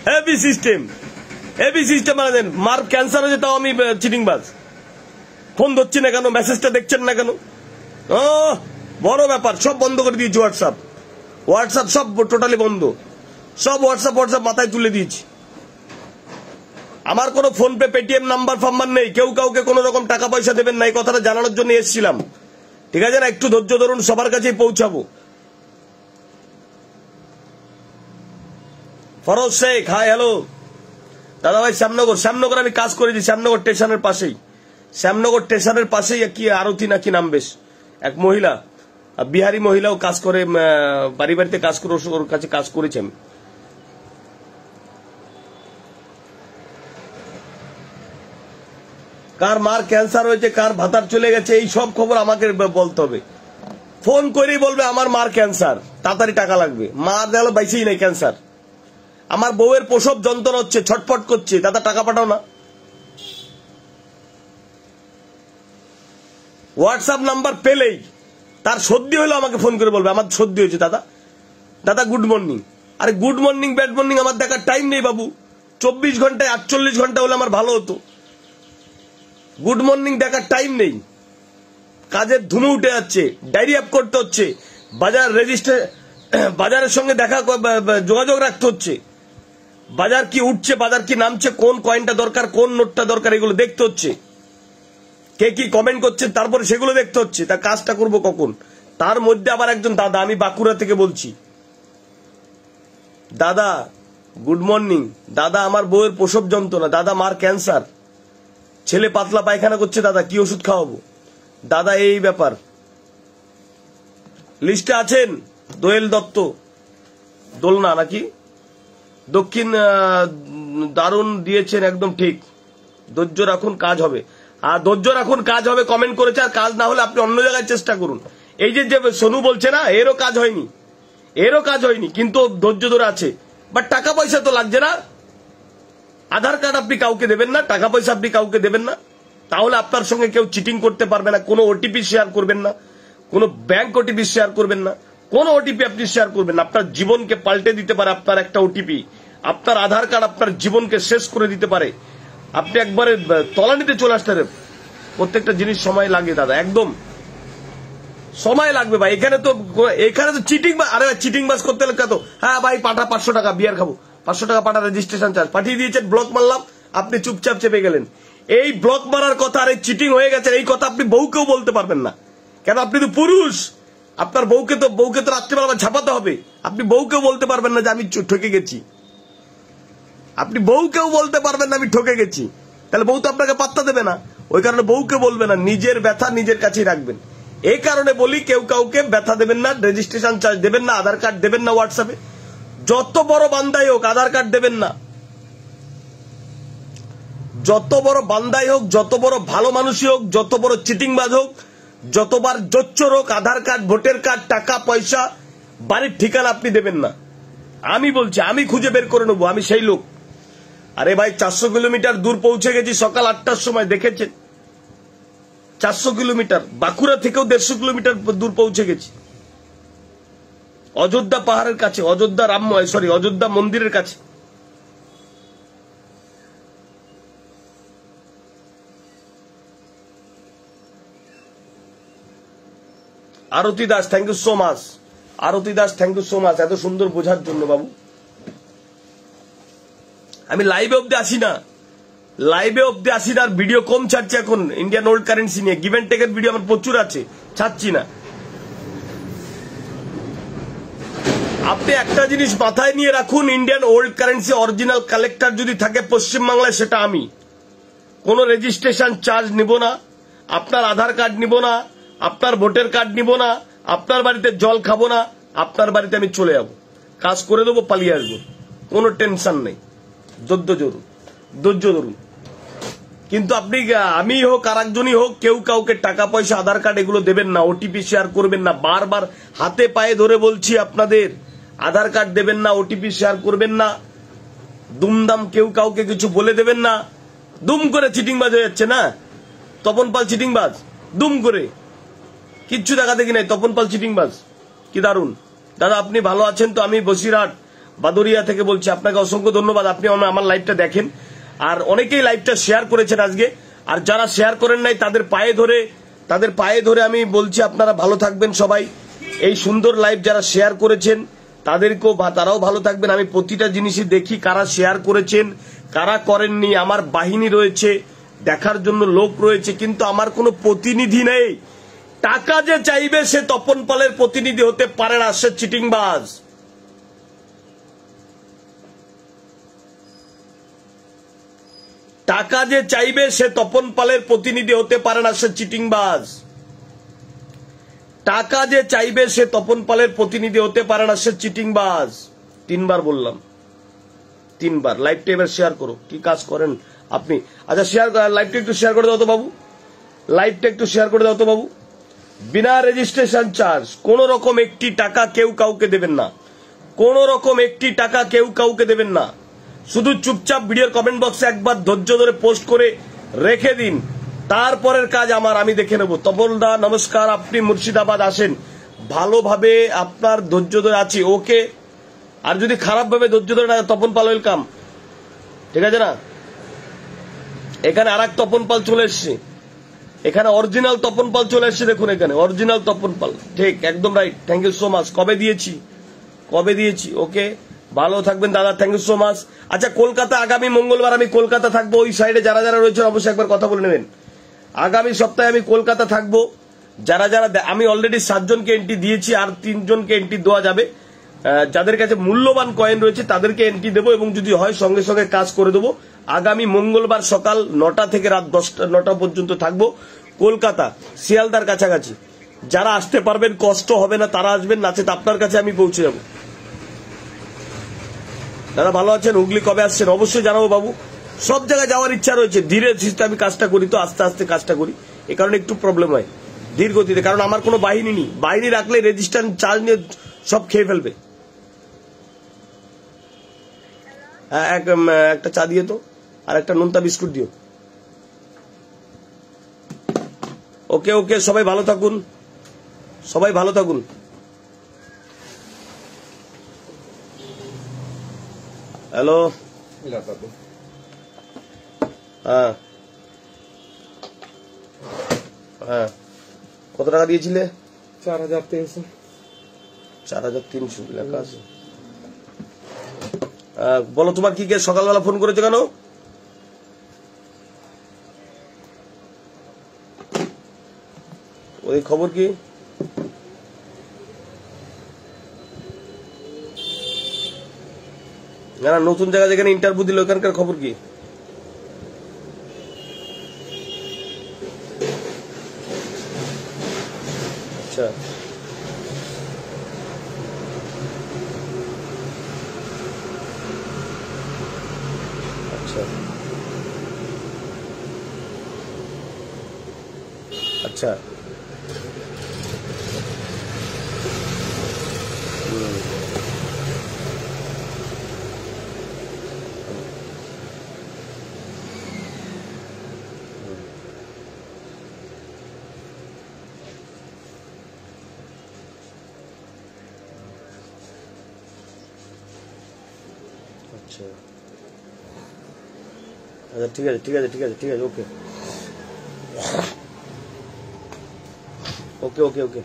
হেভি সিস্টেম, হেভি সিস্টেম। মানে মার ক্যান্সার হয়েছে তাও আমি চিটিংবাজ, ফোন ধরছি না কেন, মেসেজটা দেখছেন না কেন, বড় ব্যাপার। সব বন্ধ করে দিয়েছি, হোয়াটসঅ্যাপ সব টোটালি বন্ধ, সব হোয়াটসঅ্যাপ মাথায় তুলে দিয়েছি। আমার কোনো ফোন পে পেটিএম নাম্বার ফাম্বার নেই, কেউ কাউকে কোনো রকম টাকা পয়সা দেবেন না, এই কথাটা জানানোর জন্য এসেছিলাম, ঠিক আছে না? একটু ধৈর্য ধরুন, সবার কাছেই পৌঁছাবো। ফরজ শেখ, হাই হ্যালো দাদা ভাই। শ্যামনগর আমি কাজ করেছি, শ্যামনগর স্টেশনের পাশেই কি আরতি নাকি নাম, বেশ এক মহিলা, বিহারি মহিলাও কাজ করে, বাড়িতে কাজ করে, ওর কাছে কাজ করেছি আমি। কার মার ক্যান্সার হয়েছে, কার ভাতার চলে গেছে, এই সব খবর আমাকে বলতে হবে, ফোন করেই বলবে আমার মার ক্যান্সার, তাড়াতাড়ি টাকা লাগবে, মার গেল বাইসেই নাই ক্যান্সার, আমার বউয়ের প্রসব যন্ত্রণা হচ্ছে, ছটফট করছে, দাদা টাকা পাঠাও না। হোয়াটসঅ্যাপ নাম্বার পেলেই তার সর্দি হলো আমাকে ফোন করে বলবে আমার সর্দি হয়েছে, দাদা গুড মর্নিং। আরে গুড মর্নিং ব্যাড মর্নিং আমার দেখার টাইম নেই বাবু, 24 ঘন্টায় 48 ঘন্টা হলে আমার ভালো হতো, গুড মর্নিং দেখার টাইম নেই, কাজের ধুমে উঠে যাচ্ছে, ডায়রি আপ করতে হচ্ছে, বাজারের সঙ্গে যোগাযোগ রাখতে হচ্ছে, বাজার কি উঠছে, বাজার কি নামছে, কোন কয়েনটা দরকার, কোন নোটটা দরকার, এগুলো দেখতে হচ্ছে, কে কি কমেন্ট করছে, তারপরে সেগুলো দেখতে হচ্ছে, তার কাজটা করবো কখন। তার মধ্যে আবার একজন দাদা, আমি বাঁকুড়া থেকে বলছি, দাদা গুড মর্নিং, দাদা আমার বউয়ের প্রসব যন্ত্রণা, দাদা মার ক্যান্সার, ছেলে পাতলা পায়খানা করছে, দাদা কি ওষুধ খাওয়াবো, দাদা এই ব্যাপার। লিস্টে আছেন দোয়েল দত্ত, দোলনা নাকি, দক্ষিণ, দারুণ দিয়েছেন, একদম ঠিক, ধৈর্য রাখুন কাজ হবে, আর ধৈর্য রাখুন কাজ হবে কমেন্ট করেছে, আর কাজ না হলে আপনি অন্য জায়গায় চেষ্টা করুন। এই যে সোনু বলছে না, এরও কাজ হয়নি, কিন্তু ধৈর্য ধরে আছে, বাট টাকা পয়সা তো লাগছে না। আধার কার্ড আপনি কাউকে দেবেন না, টাকা পয়সা আপনি কাউকে দেবেন না, তাহলে আপনার সঙ্গে কেউ চিটিং করতে পারবে না। কোনো ওটিপি শেয়ার করবেন না, কোনো ব্যাংক ওটিপি শেয়ার করবেন না, কোন ওটিপি আপনি শেয়ার করবেন না। আপনার জীবনকে পাল্টে দিতে পারে আপনার একটা ওটিপি। আপনার আধার কার্ড আপনার জীবনকে শেষ করে দিতে পারে। আপনি একবারে তলানিতে চলে আসতে পারেন। প্রত্যেকটা জিনিস সময় লাগে দাদা, একদম সময় লাগবে ভাই। এখানে তো চিটিং, আরে চিটিং বাস করতে হলে কত, হ্যাঁ ভাই পাঠা 500 টাকা বিয়ার খাবো, 500 টাকা পাঠা রেজিস্ট্রেশন চার্জ, পাঠিয়ে দিয়েছেন, ব্লক মারলাম, আপনি চুপচাপ চেপে গেলেন। এই ব্লক মারার কথা আর এই চিটিং হয়ে গেছে এই কথা আপনি বউকেও বলতে পারবেন না। কেন? আপনি তো পুরুষ, আপনার বউকে তো রাত্রিবেলা ঝাপাতে হবে। আপনি বউকেও বলতে পারবেন না যে আমি ঠকে গেছি। আপনি বউকেও বলতে পারবেন না আমি ঠকে গেছি, তাহলে বউ তো আপনাকে পাত্তা দেবে না। ওই কারণে বউকে বলবে না, নিজের ব্যথা নিজের কাছেই রাখবেন। এই কারণে বলি কেউ কাউকে ব্যথা দেবেন না, রেজিস্ট্রেশন চার্জ দেবেন না, আধার কার্ড দেবেন না হোয়াটসঅ্যাপে। যত বড় বান্দাই হোক আধার কার্ড দেবেন না। যত বড় বান্দাই হোক, যত বড় ভালো মানুষই হোক, যত বড় চিটিংবাজ হোক, যতবার জোচ্চোর হোক, আধার কার্ড, ভোটার কার্ড, টাকা পয়সা, বাড়ির ঠিকানা আপনি দেবেন না। আমি বলছি, আমি খুঁজে বের করে নেবো, আমি সেই লোক। আরে ভাই 400 কিলোমিটার দূর পৌঁছে গেছি সকাল 8টার সময়, দেখেছেন? 400 কিলোমিটার, বাঁকুড়া থেকেও 150 কিলোমিটার দূর পৌঁছে গেছি। অযোধ্যা পাহাড়ের কাছে, অযোধ্যা মন্দিরের কাছে। Arati Das, thank you so much. Arati Das, thank you so much এত সুন্দর বোঝার জন্য বাবু। আমি লাইভে অব্দি আসি না, আর ভিডিও কম ছাড়ছি এখন ইন্ডিয়ান ওল্ড কারেন্সি নিয়ে। গিভ এন্ড টেকের ভিডিও আমার প্রচুর আছে, ছাড়ছি না। আপনি একটা জিনিস মাথায় নিয়ে রাখুন, Indian old currency original collector যদি থাকে পশ্চিমবাংলায় সেটা আমি। কোনো রেজিস্ট্রেশন চার্জ নিব না, আপনার আধার কার্ড নিব না, আপনার ভোটার কার্ড নিব না, আপনার বাড়িতে জল খাবো না, আপনার বাড়িতে আমি চলে যাবো, কাজ করে দেবো, পালিয়ে আসবো, কোনো টেনশন নেই। ধৈর্য ধরুন। কিন্তু আপনি, আমি হোক আর একজনই হোক, কেউ কাউকে টাকা পয়সা, আধার কার্ড এগুলো দেবেন না, ওটিপি শেয়ার করবেন না। বারবার হাতে পায়ে ধরে বলছি আপনাদের, আধার কার্ড দেবেন না, ওটিপি শেয়ার করবেন না, দুমদাম কেউ কাউকে কিছু বলে দেবেন না। দুম করে চিটিংবাজ হয়ে যাচ্ছে না, তপন পাল চিটিংবাজ, দুম করে কিচ্ছু দেখা দেখি নাই, তপন পাল চিটিংবাজ। কি দারুণ দাদা, আপনি ভালো আছেন তো? আমি বসিরহাট বাদুরিয়া থেকে বলছি, আপনাকে অসংখ্য ধন্যবাদ, আপনি আমার লাইভটা দেখেন। আর অনেকেই লাইভটা শেয়ার করেছেন আজকে, আর যারা শেয়ার করেন নাই তাদের পায়ে ধরে আমি বলছি আপনারা ভালো থাকবেন সবাই। এই সুন্দর লাইভ যারা শেয়ার করেছেন তারাও ভালো থাকবেন। আমি প্রতিটা জিনিসই দেখি, কারা শেয়ার করেছেন কারা করেননি। আমার বাহিনী রয়েছে, দেখার জন্য লোক রয়েছে, কিন্তু আমার কোনো প্রতিনিধি নেই। টাকা যে চাইবে সে তপন পালের প্রতিনিধি হতে পারে না, সে চিটিংবাজ। টাকা যে চাইবে সে তপন পালের প্রতিনিধি হতে পারে না, সে চিটিংবাজ। টাকা যে চাইবে সে তপন পালের প্রতিনিধি হতে পারে না, সে চিটিংবাজ। 3 বার বললাম, 3 বার। লাইভটা এবার শেয়ার করো, কি কাজ করেন আপনি? আচ্ছা শেয়ার, লাইভটা একটু শেয়ার করে দাও তো বাবু, লাইভটা একটু শেয়ার করে দাও তো বাবু। বিনা রেজিস্ট্রেশন চার্জ কোন রকম একটি টাকা কেউ কাউকে দেবেন না, কোন রকম একটি টাকা কেউ কাউকে দেবেন না। শুধু চুপচাপ ভিডিওর কমেন্ট বক্সে একবার ধৈর্য ধরে পোস্ট করে রেখে দিন, তারপরের কাজ আমার, আমি দেখে নেব। তপনদা নমস্কার, আপনি মুর্শিদাবাদ আসেন, ভালোভাবে আপনার ধৈর্য ধরে আছি, ওকে। আর যদি খারাপ ভাবে ধৈর্য ধরে না, তপন পাল ওয়েলকাম, ঠিক আছে না? এখানে আর এক তপন পাল চলে এসছে, এখানে অরিজিনাল তপন পাল চলে এসছে, দেখুন এখানে অরিজিনাল তপন পাল, ঠিক একদম right. Thank you so much. কবে দিয়েছি, ওকে। ভালো থাকবেন দাদা, থ্যাংক ইউ সো মাচ। আচ্ছা কলকাতা, আগামী মঙ্গলবার আমি কলকাতা থাকবো, ওই সাইডে যারা যারা রয়েছেন অবশ্যই একবার কথা বলে নেবেন। আগামী সপ্তাহে আমি কলকাতা থাকবো, যারা আমি অলরেডি 7 জনকে এন্ট্রি দিয়েছি, আর 3 জনকে এন্ট্রি দেওয়া যাবে। যাদের কাছে মূল্যবান কয়েন রয়েছে তাদেরকে এন্ট্রি দেবো, এবং যদি হয় সঙ্গে সঙ্গে কাজ করে দেবো। আগামী মঙ্গলবার সকাল 9টা থেকে রাত 9টা পর্যন্ত থাকবো কলকাতা, শিয়ালদার কাছাকাছি। যারা আসতে পারবেন, কষ্ট হবে না, তারা আসবেন, নাচে আপনার কাছে আমি পৌঁছে যাবো। দাদা ভালো আছেন? হুগলি কবে আসছেন? অবশ্যই জানাবো বাবু। সব জায়গায় যাওয়ার ইচ্ছা রয়েছে, ধীরে ধীরে আমি কাজটা করি, তো আস্তে আস্তে কাজটা করি, এ কারণে একটু প্রবলেম হয় ধীর গতিতে। কারণ আমার কোনো বাহিনী নেই, বাহিনী রাখলে রেজিস্ট্রেশন চার্জ নিয়ে সব খেয়ে ফেলবে। হ্যাঁ একটা চা দিয়ে তো, আর একটা নোনতা বিস্কুট দিও। ওকে ওকে, সবাই ভালো থাকুন, সবাই ভালো থাকুন। হ্যালো, হ্যাঁ হ্যাঁ, কত টাকা দিয়েছিলে? 4300। 4300 লেখা আছে। বলো তোমার কি কে সকালবেলা ফোন করেছে কেন? ওই খবর কি? না নতুন জায়গা যেখানে ইন্টারভিউ দিল ওখানকার খবর কি? আচ্ছা আচ্ছা আচ্ছা, আচ্ছা আচ্ছা, ঠিক আছে ঠিক আছে ঠিক আছে ঠিক আছে, ওকে ওকে ওকে ওকে।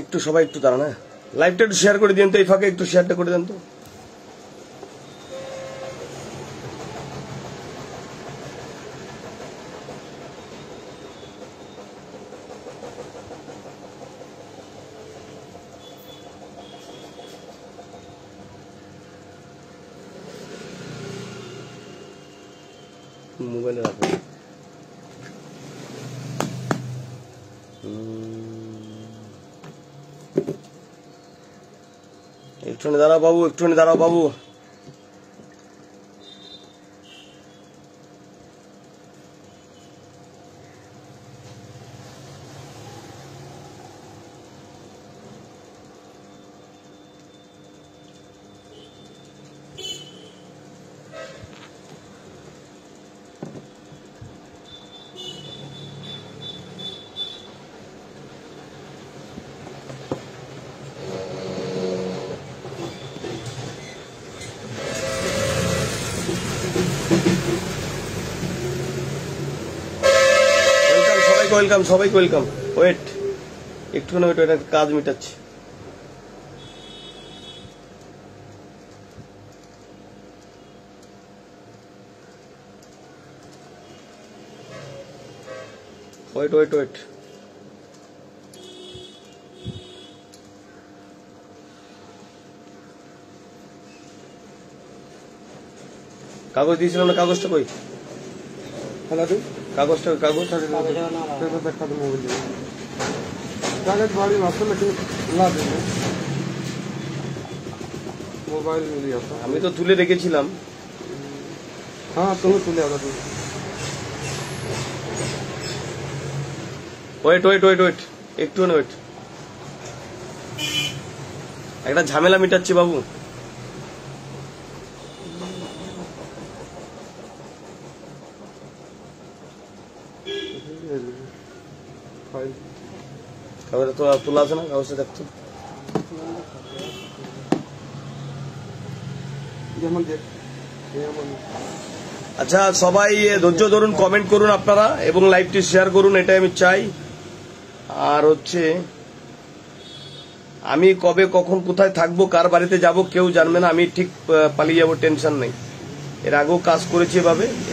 একটু সবাই একটু দাঁড়ান, হ্যাঁ লাইভটা একটু শেয়ার করে দিন তো, এই ফাঁকে একটু শেয়ারটা করে দেন তো। মোবাইলে রাখো। একটুখানি দাঁড়াও বাবু, একটুখানি দাঁড়াও বাবু। ওয়েলকাম সবাইকে ওয়েলকাম। ওয়েট একটুখানি, ওয়েট, একটা কাজ মিটাচ্ছি। ওয়েট ওয়েট ওয়েট, কাগজ দিয়েছিলাম না, কাগজটা কই? কাগজটা কাগজটা দেখা দো মোবাইল कागज भारी वास्तव लेकिन ला देंगे मोबाइल मिल गया था। আমি তো তুলে রেখেছিলাম। हाँ तुम्हें तुले आगा तुम। ওয়েট ওয়েট ওয়েট ওয়েট, একটু ওয়েট, একটা ঝামেলা মিটাচ্ছি বাবু। কাগজটা তো তোলা আছে না, কাগজটা দেখতো। আচ্ছা সবাই ধৈর্য ধরুন, কমেন্ট করুন আপনারা এবং লাইভটি শেয়ার করুন, এটাই আমি চাই। আর হচ্ছে আমি কবে কখন কোথায় থাকবো, কার বাড়িতে যাব কেউ জানবে না, আমি ঠিক পালিয়ে যাবো, টেনশন নেই। এর আগেও কাজ করেছি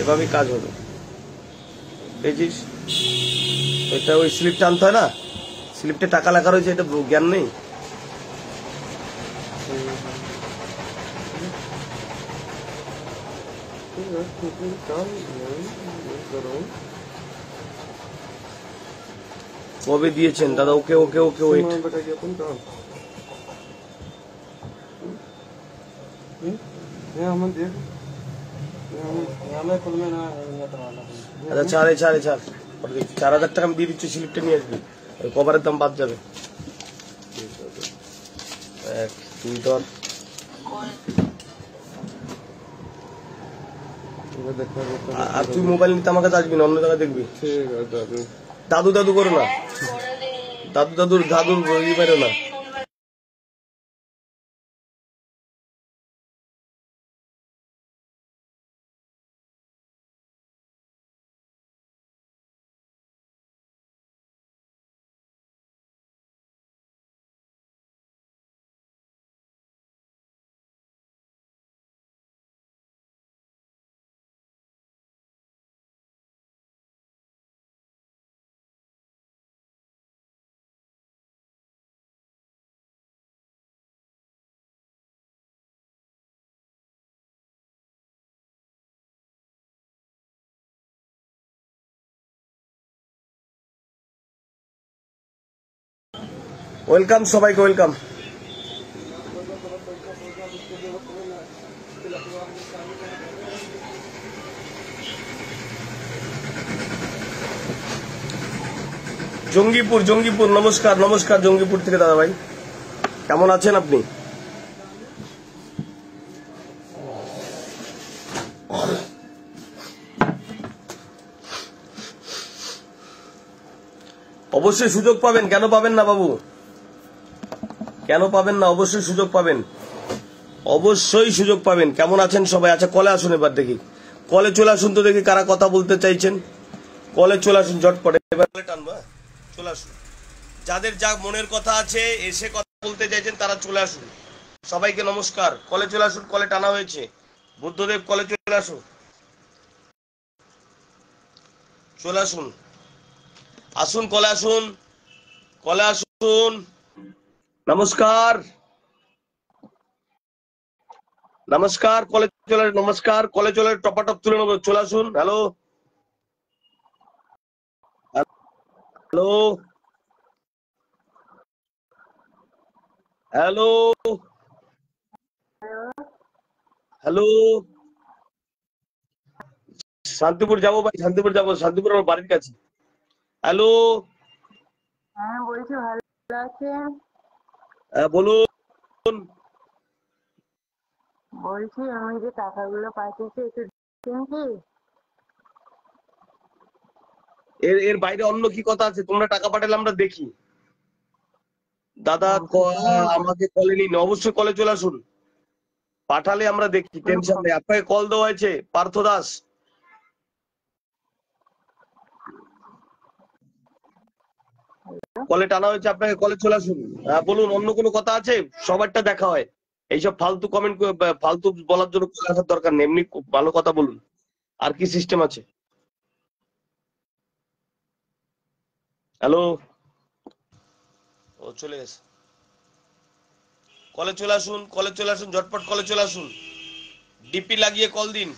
এভাবে কাজ হবে, বুঝেছিস? এটা ওই স্লিপটা আনতে হয় না, স্লিপটা টাকা লেখা রয়েছে, এটা জ্ঞান নেই। কবে দিয়েছেন দাদা? ওকে ওকে ওকে ওয়েট, আচ্ছা ছাড়ে 4000 টাকা আমি দিয়ে দিচ্ছি, স্লিপটা নিয়ে আসবি, কভারের দাম বাদ যাবে। এক তুই ধর এবার দেখা যাবে। আর তুই মোবাইল নিতে আমার কাছে আসবি না, অন্য জায়গায় দেখবি। ঠিক আছে দাদু। দাদু দাদু করো না, দাদুর ই পারো না। ওয়েলকাম সবাইকে, ওয়েলকাম। জঙ্গিপুর, জঙ্গিপুর, নমস্কার, নমস্কার জঙ্গিপুর থেকে দাদা ভাই, কেমন আছেন আপনি? অবশ্যই সুযোগ পাবেন, কেন পাবেন না বাবু, কেন পাবেন না? অবশ্যই সুযোগ পাবেন, অবশ্যই সুযোগ পাবেন। কেমন আছেন সবাই? আচ্ছা কলে আসুন, এবার দেখি কলে চলে আসুন তো, দেখি কারা কথা বলতে চাইছেন। কলে চলে আসুন ঝটপটে, এবার কলে টানবো। চলে আসুন, যাদের যা মনের কথা আছে এসে কথা বলতে চাইছেন তারা চলে আসুন। সবাইকে নমস্কার, কলে চলে আসুন, কলে টানা হয়েছে। বুদ্ধদেব কলে চলে আসুন, চলে আসুন, আসুন কলে আসুন, কলে আসুন। নমস্কার, নমস্কার, কলে চলে, নমস্কার, কলে চলে, টপাটপ তুলে নেবো, চলে আসুন। Hello, hello, hello, hello. Shantipur যাবো ভাই, শান্তিপুর যাবো, শান্তিপুর আমার বাড়ির কাছে। হ্যালো, হ্যাঁ বলছি ভালো আছেন? বলুন। বলছি আমি যে টাকাগুলো পাঠিয়েছি একটু দেখছেন কি? এর এর বাইরে অন্য কি কথা আছে? তোমরা টাকা পাঠালে আমরা দেখি। দাদা আমাকে কলে নিন, অবশ্যই কলে চলে আসুন, পাঠালে আমরা দেখি, টেনশন নেই। আপনাকে কল দেওয়া হয়েছে পার্থ দাস, কলে টানা হয়েছে আপনাকে, কলে চলে আসুন। হ্যাঁ বলুন, অন্য কোনো কথা আছে? সবারটা দেখা হয়, এইসব ফালতু কমেন্ট, ফালতু বলার জন্য কলে আসার দরকার নেই, এমনি খুব ভালো কথা বলুন। আর কি সিস্টেম আছে? হ্যালো, ও চলে গেছে। কলে চলে আসুন, কলে চলে আসুন, ঝটপট কলে চলে আসুন। ডিপি লাগিয়ে কল দিন।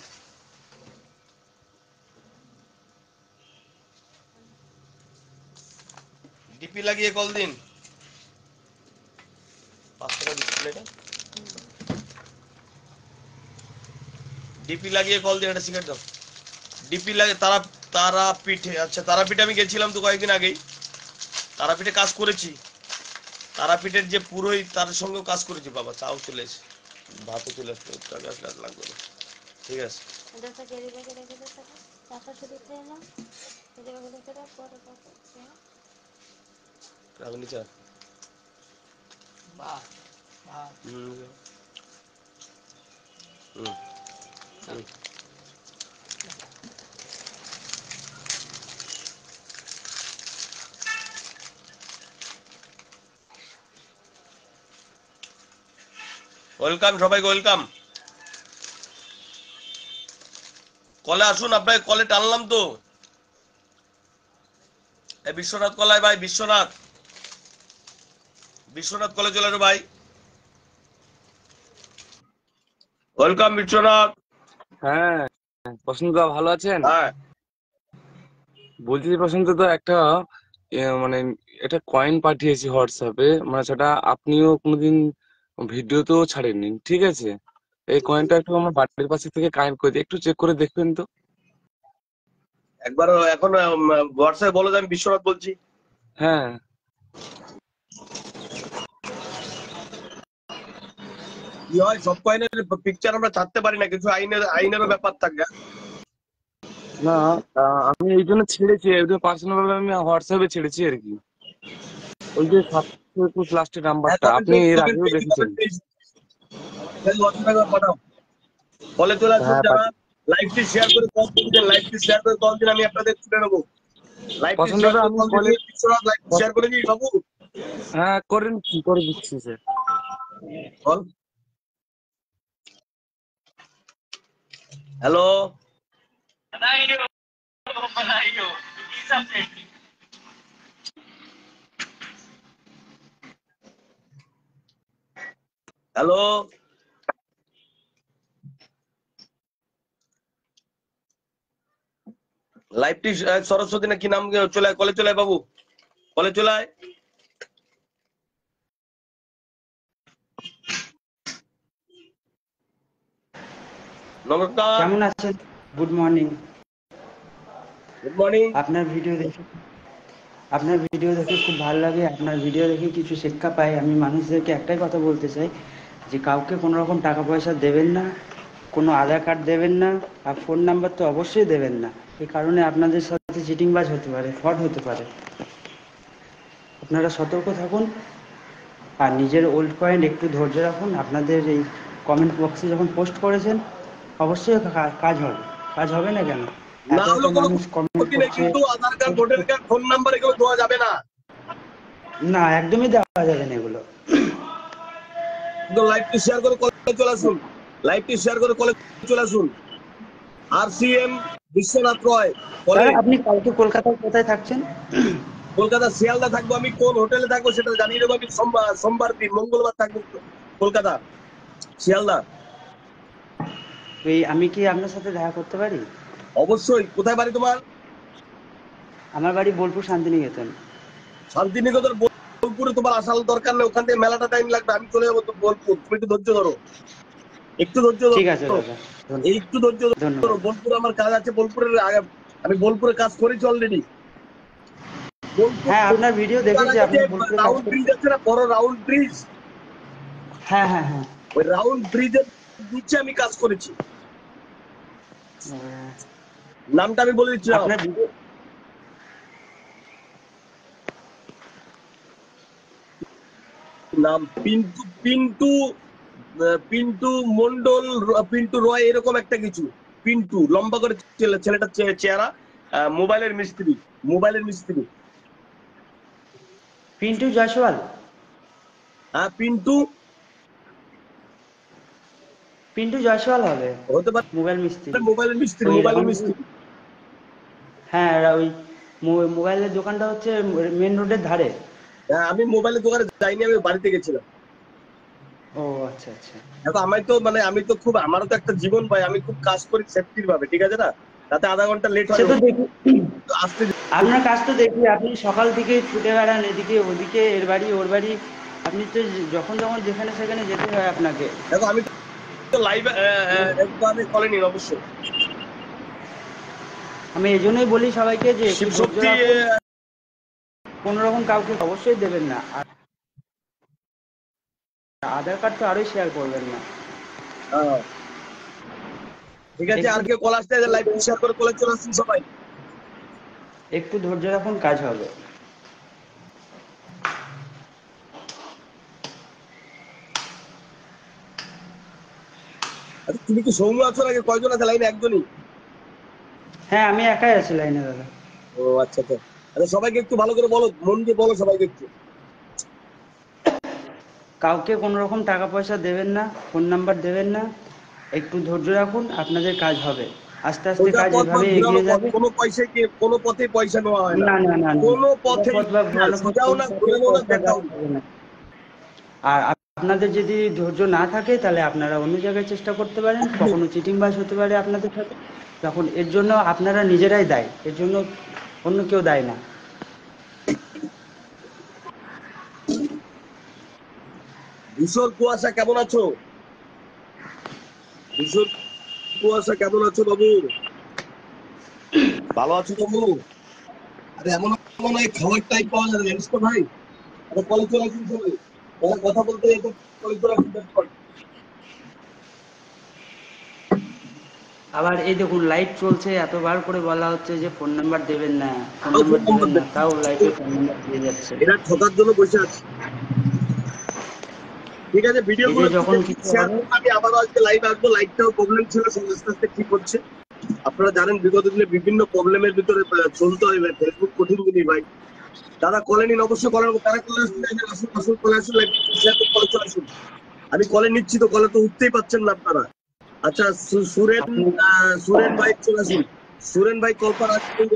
ডিপি লাগিয়ে কল দিন। 5 টাকা দিচ্ছেন এটা? ডিপি লাগিয়ে কল দিন, একটা সিগারেট দাও। ডিপি লাগে তারাপীঠে, আচ্ছা তারাপীঠে আমি গেছিলাম তো কয়েকদিন আগেই, তারাপীঠে কাজ করেছি। তারাপীঠের যে পুরোহিত তার সঙ্গেও কাজ করেছি। বাবা চাও চলে এসে, ভাতও চলে আসবে, টাকা লাগবে না। ঠিক আছে, রাখুন চা। হুম, হুম, হুম। ওয়েলকাম সবাইকে, ওয়েলকাম। কলে আসুন, আপনাকে কলে টানলাম তো। বিশ্বনাথ কলায় ভাই, বিশ্বনাথ, বিশ্বনাথ কলে চলে আসো ভাই। ওয়েলকাম বিশ্বনাথ। হ্যাঁ, প্রশান্ত দা ভালো আছেন? হ্যাঁ, বলছি যে প্রশান্ত দা একটা মানে একটা কয়েন পাঠিয়েছি হোয়াটসঅ্যাপে, মানে সেটা আপনিও কোনোদিন ভিডিওতেও ছাড়েননি, ঠিক আছে? এই কয়েনটা একটু আমার বাড়ির পাশে থেকে কানেক্ট করে দিই, একটু চেক করে দেখবেন তো। একবার এখন হোয়াটসঅ্যাপে বলো যে আমি বিশ্বনাথ বলছি। হ্যাঁ, কি হয়, সব কয়েনের পিকচার আমরা ছাড়তে পারি না, কিছু আইনেরও ব্যাপার থাকে। না, আমি এই জন্য ছেড়েছি, পার্সোনাল ভাবে আমি হোয়াটসঅ্যাপে ছেড়েছি আর কি। ওই যে 721 লাস্টের হ্যাঁ, নাম্বারটা কমেন্ট আপনি পেয়েছি, এর কমেন্ট আগেও পেয়েছি, দেখেছেন। কমেন্ট পেয়েছি। পাঠাও, কলে চলে আসুন হ্যাঁ, যারা। লাইভটি শেয়ার করে কল দিন, লাইভটি শেয়ার করে কল দিন, আমি আপনাদের তুলে নেবো। লাইভটি পছন্দ শেয়ার করে আমি কল কলে দিন, বিশ্বনাথ লাইভটি শেয়ার করে দিই বাবু। হ্যাঁ করে দিচ্ছি স্যার। কল। হ্যালো, হ্যালো, লাইভটি সরস্বতী না কি নাম, চলে আয়, কলে চলে আয় বাবু, কলে চলে আয়। নমস্কার, কেমন আছেন? Good morning. Good morning. আপনার ভিডিও দেখে খুব ভালো লাগে। আপনার ভিডিও দেখে কিছু শিক্ষা পাই। আমি মানুষদেরকে একটাই কথা বলতে চাই যে কাউকে কোনো রকম টাকা পয়সা দেবেন না, কোনো আধার কার্ড দেবেন না, আর ফোন নাম্বার তো অবশ্যই দেবেন না। এই কারণে আপনাদের সাথে চিটিংবাজ হতে পারে, ফ্রড হতে পারে। আপনারা সতর্ক থাকুন আর নিজের ওল্ড কয়েন একটু ধৈর্য রাখুন। আপনাদের এই কমেন্ট বক্সে যখন পোস্ট করেছেন অবশ্যই কাজ হবে না কেন? না এত এত হলো কোনো মানুষ কমেন্ট ক্ষতি নেই, করছে। কিন্তু Aadhaar card, voter card, phone number এগুলো দেওয়া যাবে না। না, একদমই দেওয়া যাবে না এগুলো। লাইভটি শেয়ার করে কলে চলে আসুন, লাইভটি শেয়ার করে কলে চলে আসুন। RCM বিশ্বনাথ রয় দাদা, কলেজ, আপনি কালকে কলকাতায় কোথায় থাকছেন? কলকাতা শিয়ালদা থাকবো। আমি কোন হোটেলে থাকবো সেটা জানিয়ে দেবো। আমি সোমবার দিন, মঙ্গলবার থাকবো কলকাতা শিয়ালদা। আমি কি আপনার সাথে দেখা করতে পারি? অবশ্যই। কোথায় বাড়ি তোমার? আমার বাড়ি বোলপুর শান্তিনিকেতন। শান্তিনিকেতন বোলপুরে তোমার আসার দরকার নেই, ওখান থেকে মেলাটা টাইম লাগবে, আমি চলে যাবো তো বোলপুর। তুমি একটু ধৈর্য ধরো, একটু ধৈর্য ঠিক আছে ধরো, দাদা, একটু ধৈর্য ধরো। ধন্যবাদ। বোলপুরে আমার কাজ আছে, বোলপুরের আমি বোলপুরে কাজ করেছি অলরেডি। বোলপুর হ্যাঁ, আপনার ভিডিও দেখেছি, আপনি বোলপুরে কাজ রাউন্ড ব্রিজ করছেন। আছে না, বড় রাউন্ড ব্রিজ, হ্যাঁ হ্যাঁ হ্যাঁ। ওই রাউন্ড ব্রিজের নিচে আমি কাজ করেছি। নামটা আমি বলে দিচ্ছি, আপনার ভিডিও নাম পিন্টু, পিন্টু পিন্টু মন্ডল, পিন্টু রয়, এরকম একটা কিছু। পিন্টু, লম্বা করে ছেলেটার চেহারা, মোবাইলের মিস্ত্রি, মোবাইলের মিস্ত্রি। পিন্টু জয়সওয়াল। হ্যাঁ, পিন্টু পিন্টু জয়সওয়াল হবে। হতে পারে, মোবাইল মিস্ত্রি। মোবাইলের মিস্ত্রি, ওই মোবাইলের রাউন্ড, মিস্ত্রি। হ্যাঁ, ওই মোবাইলের দোকানটা হচ্ছে মেন রোডের ধারে। হ্যাঁ, আমি মোবাইলের দোকানে যাইনি, আমি বাড়িতে গেছিলাম। ও আচ্ছা আচ্ছা। দেখো, আমি তো খুব, আমারও তো একটা জীবন ভাই, আমি খুব কাজ করি সেফটির ভাবে, ঠিক আছে না? তাতে আধা ঘন্টা লেট সে হয়, তো দেখি, আসতে। আপনার কাজ তো দেখি, আপনি সকাল থেকে ছুটে বেড়ান এদিকে ওদিকে, এর বাড়ি ওর বাড়ি। আপনি তো যখন যখন যেখানে সেখানে যেতে হয় আপনাকে। দেখো, আমি তো লাইভে আমি কলে নিন অবশ্যই। আমি এই জন্যই বলি সবাইকে যে একটু ধৈর্য শিবশক্তি রাখুন, কোনো রকম কাউকে অবশ্যই দেবেন না, আর আধার কার্ড তো আরোই শেয়ার করবেন না। ঠিক আছে, একটু আর কেউ কল আসতে লাইভ শেয়ার করে কলে চলে আসুন সবাই। একটু ধৈর্য রাখুন, কাজ হবে। আচ্ছা, তুমি কি সৌম্য আছো নাকি কয়জন আছে লাইনে? একজনই? হ্যাঁ, আমি একাই আছি লাইনে দাদা। ও আচ্ছা আচ্ছা। আচ্ছা, সবাইকে একটু ভালো করে বলো, মন দিয়ে বলো সবাইকে একটু। কাউকে কোনো রকম টাকা পয়সা দেবেন না, ফোন নাম্বার দেবেন না। একটু ধৈর্য রাখুন, আপনাদের কাজ হবে। আস্তে আস্তে সোজা কাজ পথ বা এভাবে ঘুরানো এগিয়ে পথ, যাবে। কোনো পথে পয়সা নেওয়া হয় না। না না না না, কোনো সোজা পথেই পথ বা না, ঘোরানো পথ সোজাও কোনো না, পথেই ঘুরানো না, পয়সা দেখাও দেওয়া না। হবে না। আর আপনাদের যদি ধৈর্য না থাকে তাহলে আপনারা অন্য জায়গায় চেষ্টা করতে পারেন। কখনো চিটিংবাজ হতে পারে আপনাদের সাথে, তখন এর জন্য আপনারা নিজেরাই দায়ী, এর জন্য অন্য কেউ দায়ী না। ধূসর কুয়াশা কেমন আছো? ধূসর কুয়াশা কেমন আছো বাবু? ভালো আছো বাবু? আরে এমন মনে হয় খাবার টাইপ পাওয়া যাবে, জানিস তো ভাই। আরে কলে চলে আসুন সবাই, কলে কথা বলতে যেতে, কলে চলে আসুন। আবার এই দেখুন লাইভ চলছে, এতবার করে বলা হচ্ছে যে ফোন নাম্বার দেবেন না, ফোন তাও নাম্বার ফোন দেবেন নাম্বার না, দেন। তাও লাইভে ফোন নাম্বার দিয়ে যাচ্ছে। এরা ঠকার জন্য বসে আছে। ঠিক আছে, ভিডিও এই যে গুলো যখন কিছু শেয়ার হবে, করুন। আমি আবারও আজকে লাইভ আসবো। লাইভটাও প্রবলেম ছিল, আস্তে আস্তে ঠিক হচ্ছে। আপনারা জানেন বিগত দিনে বিভিন্ন প্রবলেমের ভিতরে চলতে হয় ভাই, ফেসবুক কঠিন জিনিস ভাই। যারা কলে নিন অবশ্যই কলের, তারা কলে আসুন, আসুন আসুন কলে আসুন, লাইভ শেয়ার করে কলে চলে আসুন। আমি কলে নিচ্ছি তো, কলে তো উঠতেই পাচ্ছেন না আপনারা। আচ্ছা সুরেন, আপনি সুরেন ভাই চলে আসুন। সুরেন ভাই কল্পনা আসুন।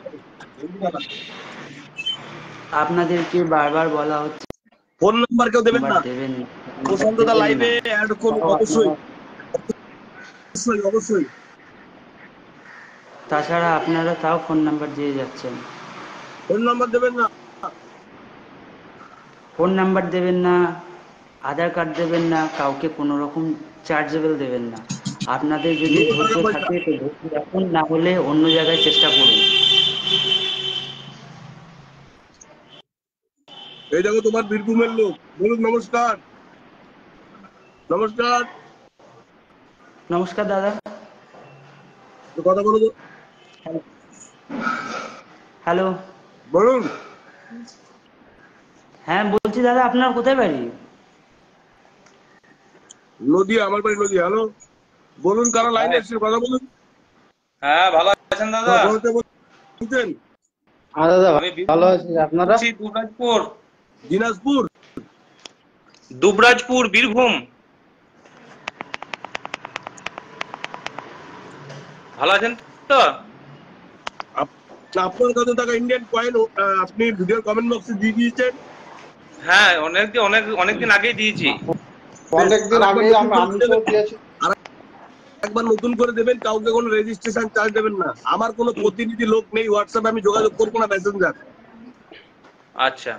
আপনাদেরকে বারবার বলা হচ্ছে ফোন নাম্বার কেউ দেবেন নাম্বার না। দেবেন না, নাম্বার প্রশান্তদা দেবেন না, লাইভে অ্যাড করুন তাও অবশ্যই, আপনারা, অবশ্যই অবশ্যই। তাছাড়া আপনারা তাও ফোন নাম্বার দিয়ে যাচ্ছেন। ফোন নাম্বার দেবেন না। ফোন নাম্বার দেবেন না, আধার কার্ড দেবেন না, কাউকে কোনো রকম চার্জেবল দেবেন না। আপনাদের যদি নগদ ধৈর্য টাকা পয়সা। থাকে তো ধৈর্য রাখুন, না হলে অন্য জায়গায় চেষ্টা করুন। এই দেখো তোমার বীরভূমের লোক, বলুন নমস্কার। নমস্কার, নমস্কার দাদা। তো কথা বলো তো। হ্যালো, বলুন। হ্যাঁ বলছি দাদা, আপনার কোথায় বাড়ি? নদিয়া, আমার বাড়ি নদিয়া। হ্যালো, বলুন কারা লাইনে এসেছে, কথা বলুন। হ্যাঁ, ভালো আছেন দাদা? কথা বলতে বলতেন। হ্যাঁ দাদা আমি ভালো আছি, আপনারা? বলছি দুবরাজপুর। দিনাজপুর। দুবরাজপুর, বীরভূম। ভালো আছেন তো? আপনার কত টাকা ইন্ডিয়ান কয়েন আপনি ভিডিওর কমেন্ট বক্সে দিয়ে দিয়েছেন? হ্যাঁ, অনেকদিন আগেই দিয়েছি। অনেকদিন আগে আমি তো দিয়েছি। একবার নতুন করে দেবেন, কাউকে কোনো রেজিস্ট্রেশন চার্জ দেবেন না। আমার কোনো প্রতিনিধি লোক নেই হোয়াটসঅ্যাপে, আমি যোগাযোগ করবো না মেসেঞ্জার। আচ্ছা।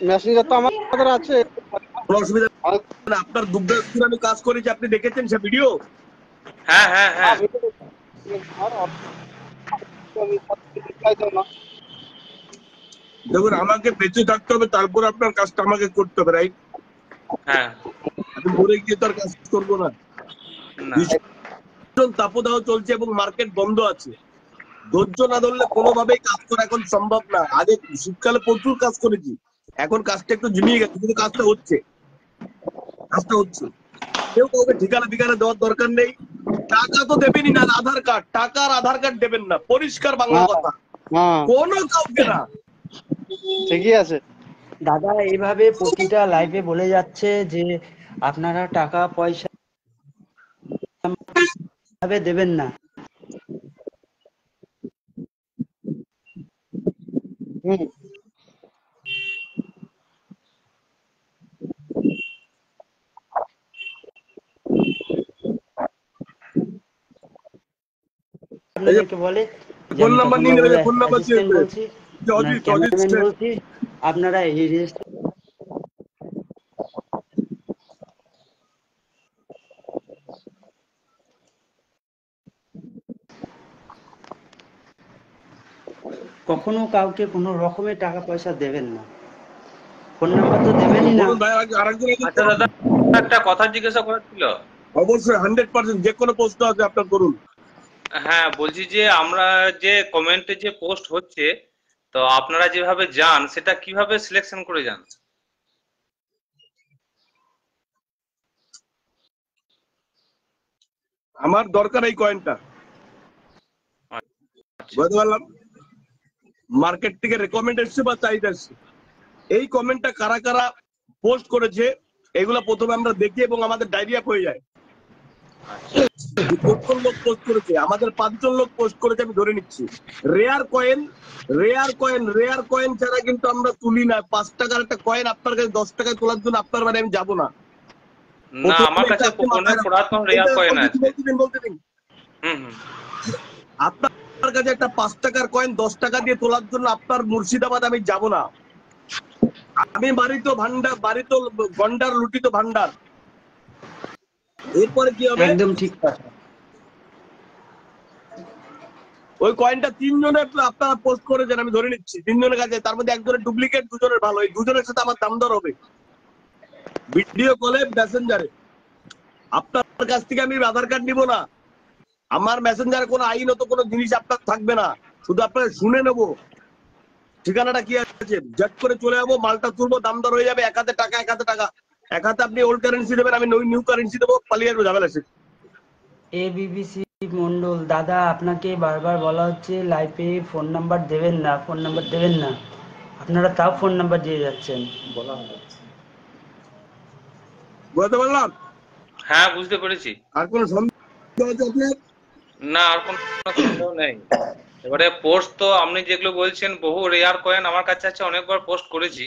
মেসেঞ্জার তো আমাদের আছে। কোনো অসুবিধা নেই। আপনার দুবরাজপুর আমি কাজ করেছি, আপনি দেখেছেন সে ভিডিও? হ্যাঁ হ্যাঁ হ্যাঁ। দেখুন, আমাকে বেঁচে থাকতে হবে, তারপর আপনার কাজটা আমাকে করতে হবে, রাইট? হ্যাঁ। আমি মরে গিয়ে তো আর কাজ করবো না। না। ভীষণ তাপদাহ চলছে এবং মার্কেট বন্ধ আছে। ধৈর্য না ধরলে কোনোভাবেই কাজ করা এখন সম্ভব না। আগে শীতকালে প্রচুর কাজ করেছি, এখন কাজটা একটু ঝিমিয়ে গেছে, কিন্তু কাজটা হচ্ছে, কাজটা হচ্ছে। কেউ কাউকে ঠিকানা ঠিকানা দেওয়ার দরকার নেই। টাকা তো দেবেনই না, আধার কার্ড, টাকার আধার কার্ড দেবেন না, পরিষ্কার বাংলা কথা। হ্যাঁ কোনো কাউকে না। ঠিকই আছে দাদা এইভাবে প্রতিটা লাইভে বলে যাচ্ছে যে আপনারা টাকা পয়সা ভাবে দেবেন না। হুম আপনাদেরকে বলে যে ফোন আমি নাম্বার তখন নিয়ে নেবে, বাবুর ফোন নাম্বার অ্যাসিস্ট্যান্ট চেয়েছে। বলছি, ওনার অজিত, অজিত ক্যামেরাম্যান স্যার। বলছি, আপনারা এই রেজিস্টার কখনো কাউকে কোনো রকমের টাকা পয়সা দেবেন না, ফোন নাম্বার তো দেবেনই না। বলুন ভাই, আরেকজন আচ্ছা দাদা, একটা কথা জিজ্ঞাসা করার ছিল। অবশ্যই 100% যে কোনো প্রশ্ন আছে আপনার করুন। হ্যাঁ, বলছি যে আমরা যে কমেন্টে যে পোস্ট হচ্ছে, তো আপনারা যেভাবে যান সেটা কিভাবে সিলেকশন করে যান? আমার দরকার এই কয়েনটা, বুঝতে পারলাম। মার্কেট থেকে রেকমেন্ড এসছে বা চাহিদা এসছে, এই কমেন্টটা কারা কারা পোস্ট করেছে এগুলো প্রথমে আমরা দেখি এবং আমাদের ডায়রিয়া হয়ে যায়। কতজন লোক পোস্ট করেছে? আমাদের 5 জন লোক পোস্ট করেছে, আমি ধরে নিচ্ছি। Rare coin, rare coin, rare coin ছাড়া কিন্তু আমরা তুলি না। 5 টাকার একটা কয়েন আপনার কাছে 10 টাকায় তোলার জন্য আপনার বাড়ি আমি যাবো না। না, আমার কাছে অনেক পুরাতন রেয়ার কয়েন আছে। বলতে দিন। হুম হুম। আপনার কাছে একটা 5 টাকার কয়েন 10 টাকা দিয়ে তোলার জন্য আপনার মুর্শিদাবাদ আমি যাব না। আমি বাড়িতে ভান্ডার, বাড়িতে গন্ডার লুটিত ভান্ডার। এরপরে কি হবে? একদম ঠিক কথা। ওই কয়েনটা 3 জনের আপনারা পোস্ট করেছেন, আমি ধরে নিচ্ছি 3 জনের কাছে, তার মধ্যে একজনের ডুপ্লিকেট, 2 জনের ভালো। এই 2 জনের সাথে আমার দাম দর হবে ভিডিও কলে, মেসেঞ্জারে। আপনার কাছ থেকে আমি আধার কার্ড নিব না, আমার মেসেঞ্জারে কোনো আইনত কোনো জিনিস আপনার থাকবে না, শুধু আপনাকে শুনে নেবো ঠিকানাটা কি আছে, জট করে চলে যাবো, মালটা তুলবো, দাম দর হয়ে যাবে, এক হাতে টাকা, এক হাতে আপনি ওল্ড কারেন্সি দেবেন, আমি নিউ কারেন্সি দেবো, পালিয়ে যাবো, ঝামেলা শেষ। এবিবিসি মন্ডল দাদা, আপনাকে বারবার বলা হচ্ছে লাইভে ফোন নাম্বার দেবেন না, ফোন নাম্বার দেবেন না, আপনারা তাও ফোন নাম্বার দিয়ে যাচ্ছেন। বলা হচ্ছে বুঝতে পারলাম? হ্যাঁ বুঝতে পেরেছি। আর কোনো সন্দেহ আছে আপনার? না আর কোনো সন্দেহ নেই। এবারে পোস্ট তো আপনি যেগুলো বলছেন বহু রেয়ার কয়েন আমার কাছে আছে, অনেকবার পোস্ট করেছি।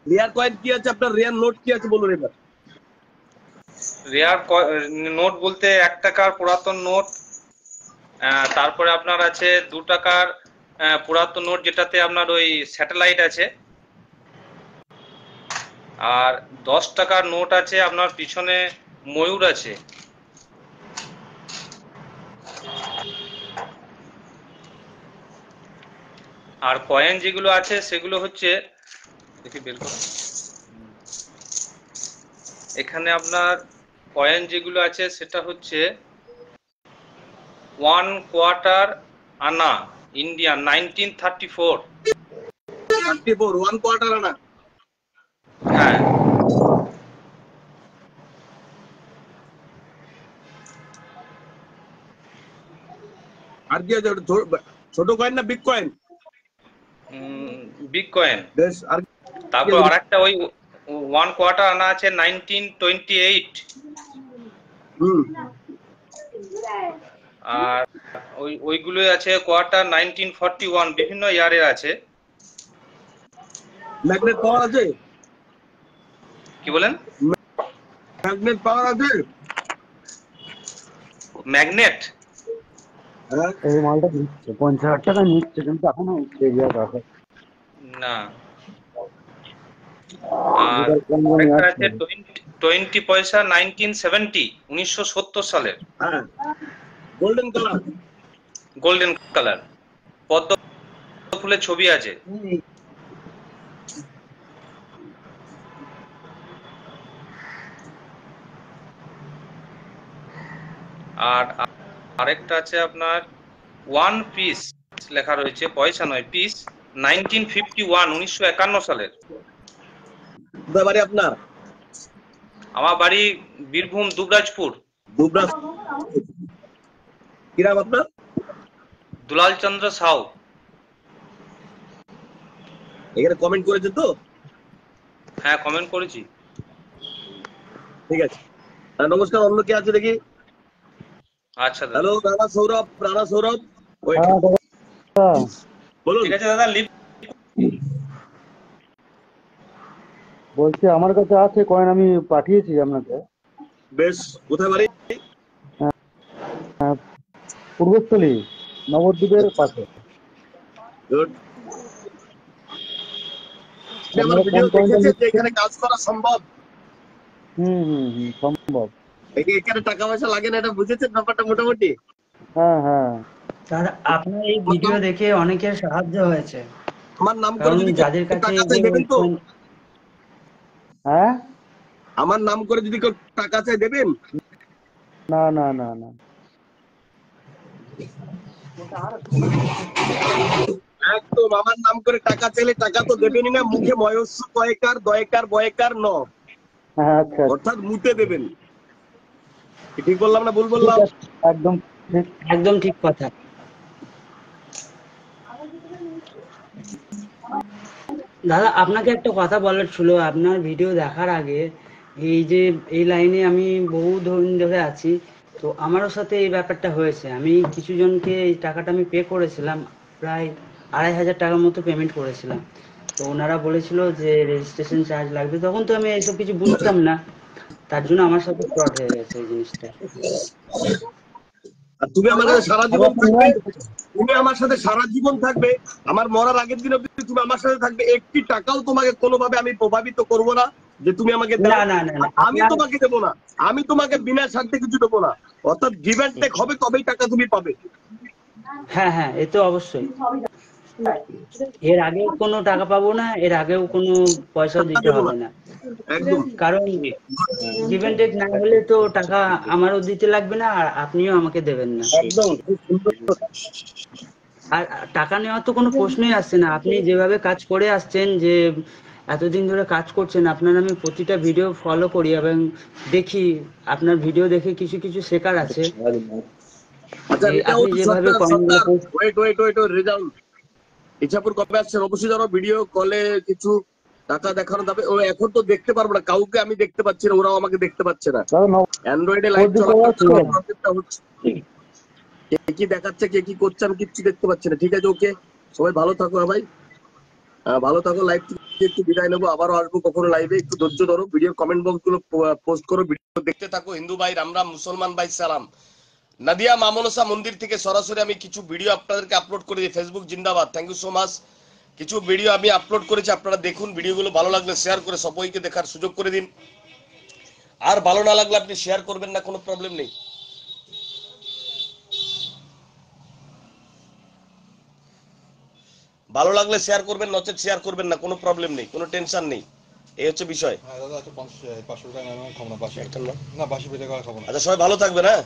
রেয়ার কয়েন কি আছে আপনার, রেয়ার নোট কি আছে বলুন এবার। রেয়ার নোট বলতে 1 টাকার পুরাতন নোট, তারপরে আপনার আছে 2 টাকার পুরাতন নোট যেটাতে আপনার ওই স্যাটেলাইট আছে, আর 10 টাকার নোট আছে আপনার পিছনে ময়ূর আছে। আর কয়েন যেগুলো আছে সেগুলো হচ্ছে, দেখি বের করো, এখানে আপনার কয়েন যেগুলো আছে সেটা হচ্ছে 1 কোয়ার্টার আনা ইন্ডিয়ান 1934। 1 কোয়ার্টার আনা। হ্যাঁ আর কি আছে, ছোট কয়েন না বিগ কয়েন? Big coin. বেশ, আর তারপর আরেকটা ওই 1 কোয়ার্টার আনা আছে 1928। আর ওইগুলো আছে কোয়ার্টার 1941, বিভিন্ন ইয়ারের আছে। ম্যাগনেট পাওয়ার আছে? কি বলেন? ম্যাগনেট পাওয়ার আছে? ম্যাগনেট হ্যাঁ, এই মালটা নিচ্ছে 50,000 টাকা নিচ্ছে, কিন্তু এখনো এরিয়া দরকার না। আর আরেকটা আছে 20 পয়সা 1970, 1970 সালের, হ্যাঁ, গোল্ডেন কালার। গোল্ডেন কালার, পদ্ম ফুলের ছবি আছে। আর আরেকটা আছে আপনার 1 পিস লেখা রয়েছে, পয়সা নয় পিস, 1951, 1951 সালের। কোথায় বাড়ি আপনার? আমার বাড়ি বীরভূম দুবরাজপুর। দুবরাজ। কি নাম আপনার? দুলাল চন্দ্র সাউ। এখানে কমেন্ট করেছে তো? হ্যাঁ কমেন্ট করেছি। ঠিক আছে, নমস্কার। অন্য কে আছে দেখি? আচ্ছা দাদা। হ্যালো, রানা সৌরভ, রানা সৌরভ। Wait, বলুন। ঠিক আছে দাদা, লিফট বলছি আমার কাছে আছে কয়েন, আমি পাঠিয়েছি আপনাকে। বেশ, কোথায় বাড়ি? পূর্বস্থলী, নবদ্বীপের পাশে। Good. আপনি আমার ভিডিও দেখেছেন যে এখানে কাজ করা সম্ভব? সম্ভব। এখানে টাকা পয়সা লাগে না, এটা বুঝেছেন ব্যাপারটা মোটামুটি? হ্যাঁ। দাদা আপনার এই ভিডিও দেখে অনেকের সাহায্য হয়েছে, আমার নাম করে কারণ যদি যাদের কাছে টাকা চাই দেবেন তো? হ্যাঁ, আমার নাম করে যদি কেউ টাকা চাই দেবেন? না। একদম আমার নাম করে টাকা চাইলে টাকা তো দেবেনই না, মুখে ময়স্য কয়েকার দয়েকার বয়েকার ন, আচ্ছা, অর্থাৎ মুতে দেবেন। ঠিক বললাম না ভুল বললাম? একদম ঠিক। একদম ঠিক কথা। দাদা আপনাকে একটা কথা বলার ছিল, আপনার ভিডিও দেখার আগে এই যে এই লাইনে আমি বহু দিন ধরে আছি, তো আমারও সাথে এই ব্যাপারটা হয়েছে। আমি কিছু জনকে এই টাকাটা আমি পে করেছিলাম, প্রায় 2,500 টাকার মতো পেমেন্ট করেছিলাম। তো ওনারা বলেছিল যে রেজিস্ট্রেশন চার্জ লাগবে, তখন তো আমি এইসব কিছু বুঝতাম না, তার জন্য আমার সাথে ফ্রড হয়ে গেছে এই জিনিসটা। আর তুমি আমার সাথে সারা জীবন থাকবে, তুমি আমার সাথে সারা জীবন থাকবে, আমার মরার আগের দিন অবধি তুমি আমার সাথে থাকবে, একটি টাকাও তোমাকে কোনোভাবে আমি প্রভাবিত করব না যে তুমি আমাকে দাও। না। আমি তোমাকে দেবো না, আমি তোমাকে বিনা স্বার্থে কিছু দেবো না, অর্থাৎ গিভ অ্যান্ড টেক হবে, তবেই টাকা তুমি পাবে। হ্যাঁ, এ তো অবশ্যই। এর আগেও কোনো টাকা পাবো না, এর আগেও কোনো পয়সা দিতে হবে না। একদম কারণ গিভ অ্যান্ড টেক না হলে তো টাকা আমারও দিতে লাগবে না আর আপনিও আমাকে দেবেন না। একদম খুব সুন্দর। আর টাকা নেওয়ার তো কোনো প্রশ্নই আসছে না। আপনি যেভাবে কাজ করে আসছেন, যে এতদিন ধরে কাজ করছেন, আপনার আমি প্রতিটা ভিডিও ফলো করি এবং দেখি, আপনার ভিডিও দেখে কিছু কিছু শেখার আছে। আচ্ছা যে রেজাউল আপনি যেভাবে সরকার কমেন্টগুলো সরকার ওয়েট রেজাউল ইচ্ছাপুর কবে আসছেন? অবশ্যই জানো, ভিডিও কলে কিছু টাকা দেখানো যাবে। ও এখন তো দেখতে পারবো না, কাউকে আমি দেখতে পাচ্ছি না, ওরাও আমাকে দেখতে পাচ্ছে না। অ্যান্ড্রয়েডে লাইভ চলাকালীন প্রবলেমটা হচ্ছে। কে কি দেখাচ্ছে, কে কি করছে, আমি কিচ্ছু দেখতে পাচ্ছি না। ঠিক আছে, ওকে, সবাই ভালো থাকো। হ্যাঁ ভাই, ভালো থাকো। লাইভ থেকে একটু বিদায় নেবো, আবারও আসবো কখনো লাইভে। একটু ধৈর্য ধরো, ভিডিও কমেন্ট বক্স গুলো পোস্ট করো, ভিডিও দেখতে থাকো। হিন্দু ভাই রাম রাম, মুসলমান ভাই সালাম। নাদিয়া মামনসা মন্দির থেকে সরাসরি আমি কিছু ভিডিও আপনাদেরকে আপলোড করে দিই। ফেসবুক জিন্দাবাদ, থ্যাংক ইউ সো মাচ। কিছু ভিডিও আমি আপলোড করেছি, আপনারা দেখুন। ভিডিওগুলো ভালো লাগলে শেয়ার করে সবাইকে দেখার সুযোগ করে দিন। আর ভালো না লাগলে আপনি শেয়ার করবেন না, কোনো প্রবলেম নেই। ভালো লাগলে শেয়ার করবেন, নচেত শেয়ার করবেন না, কোনো প্রবলেম নেই, কোনো টেনশন নেই। এই হচ্ছে বিষয়। দাদা 500 টাকা খাবো না, একটা না। না 82 টাকা খাবো না। আচ্ছা, সবাই ভালো থাকবেন। হ্যাঁ।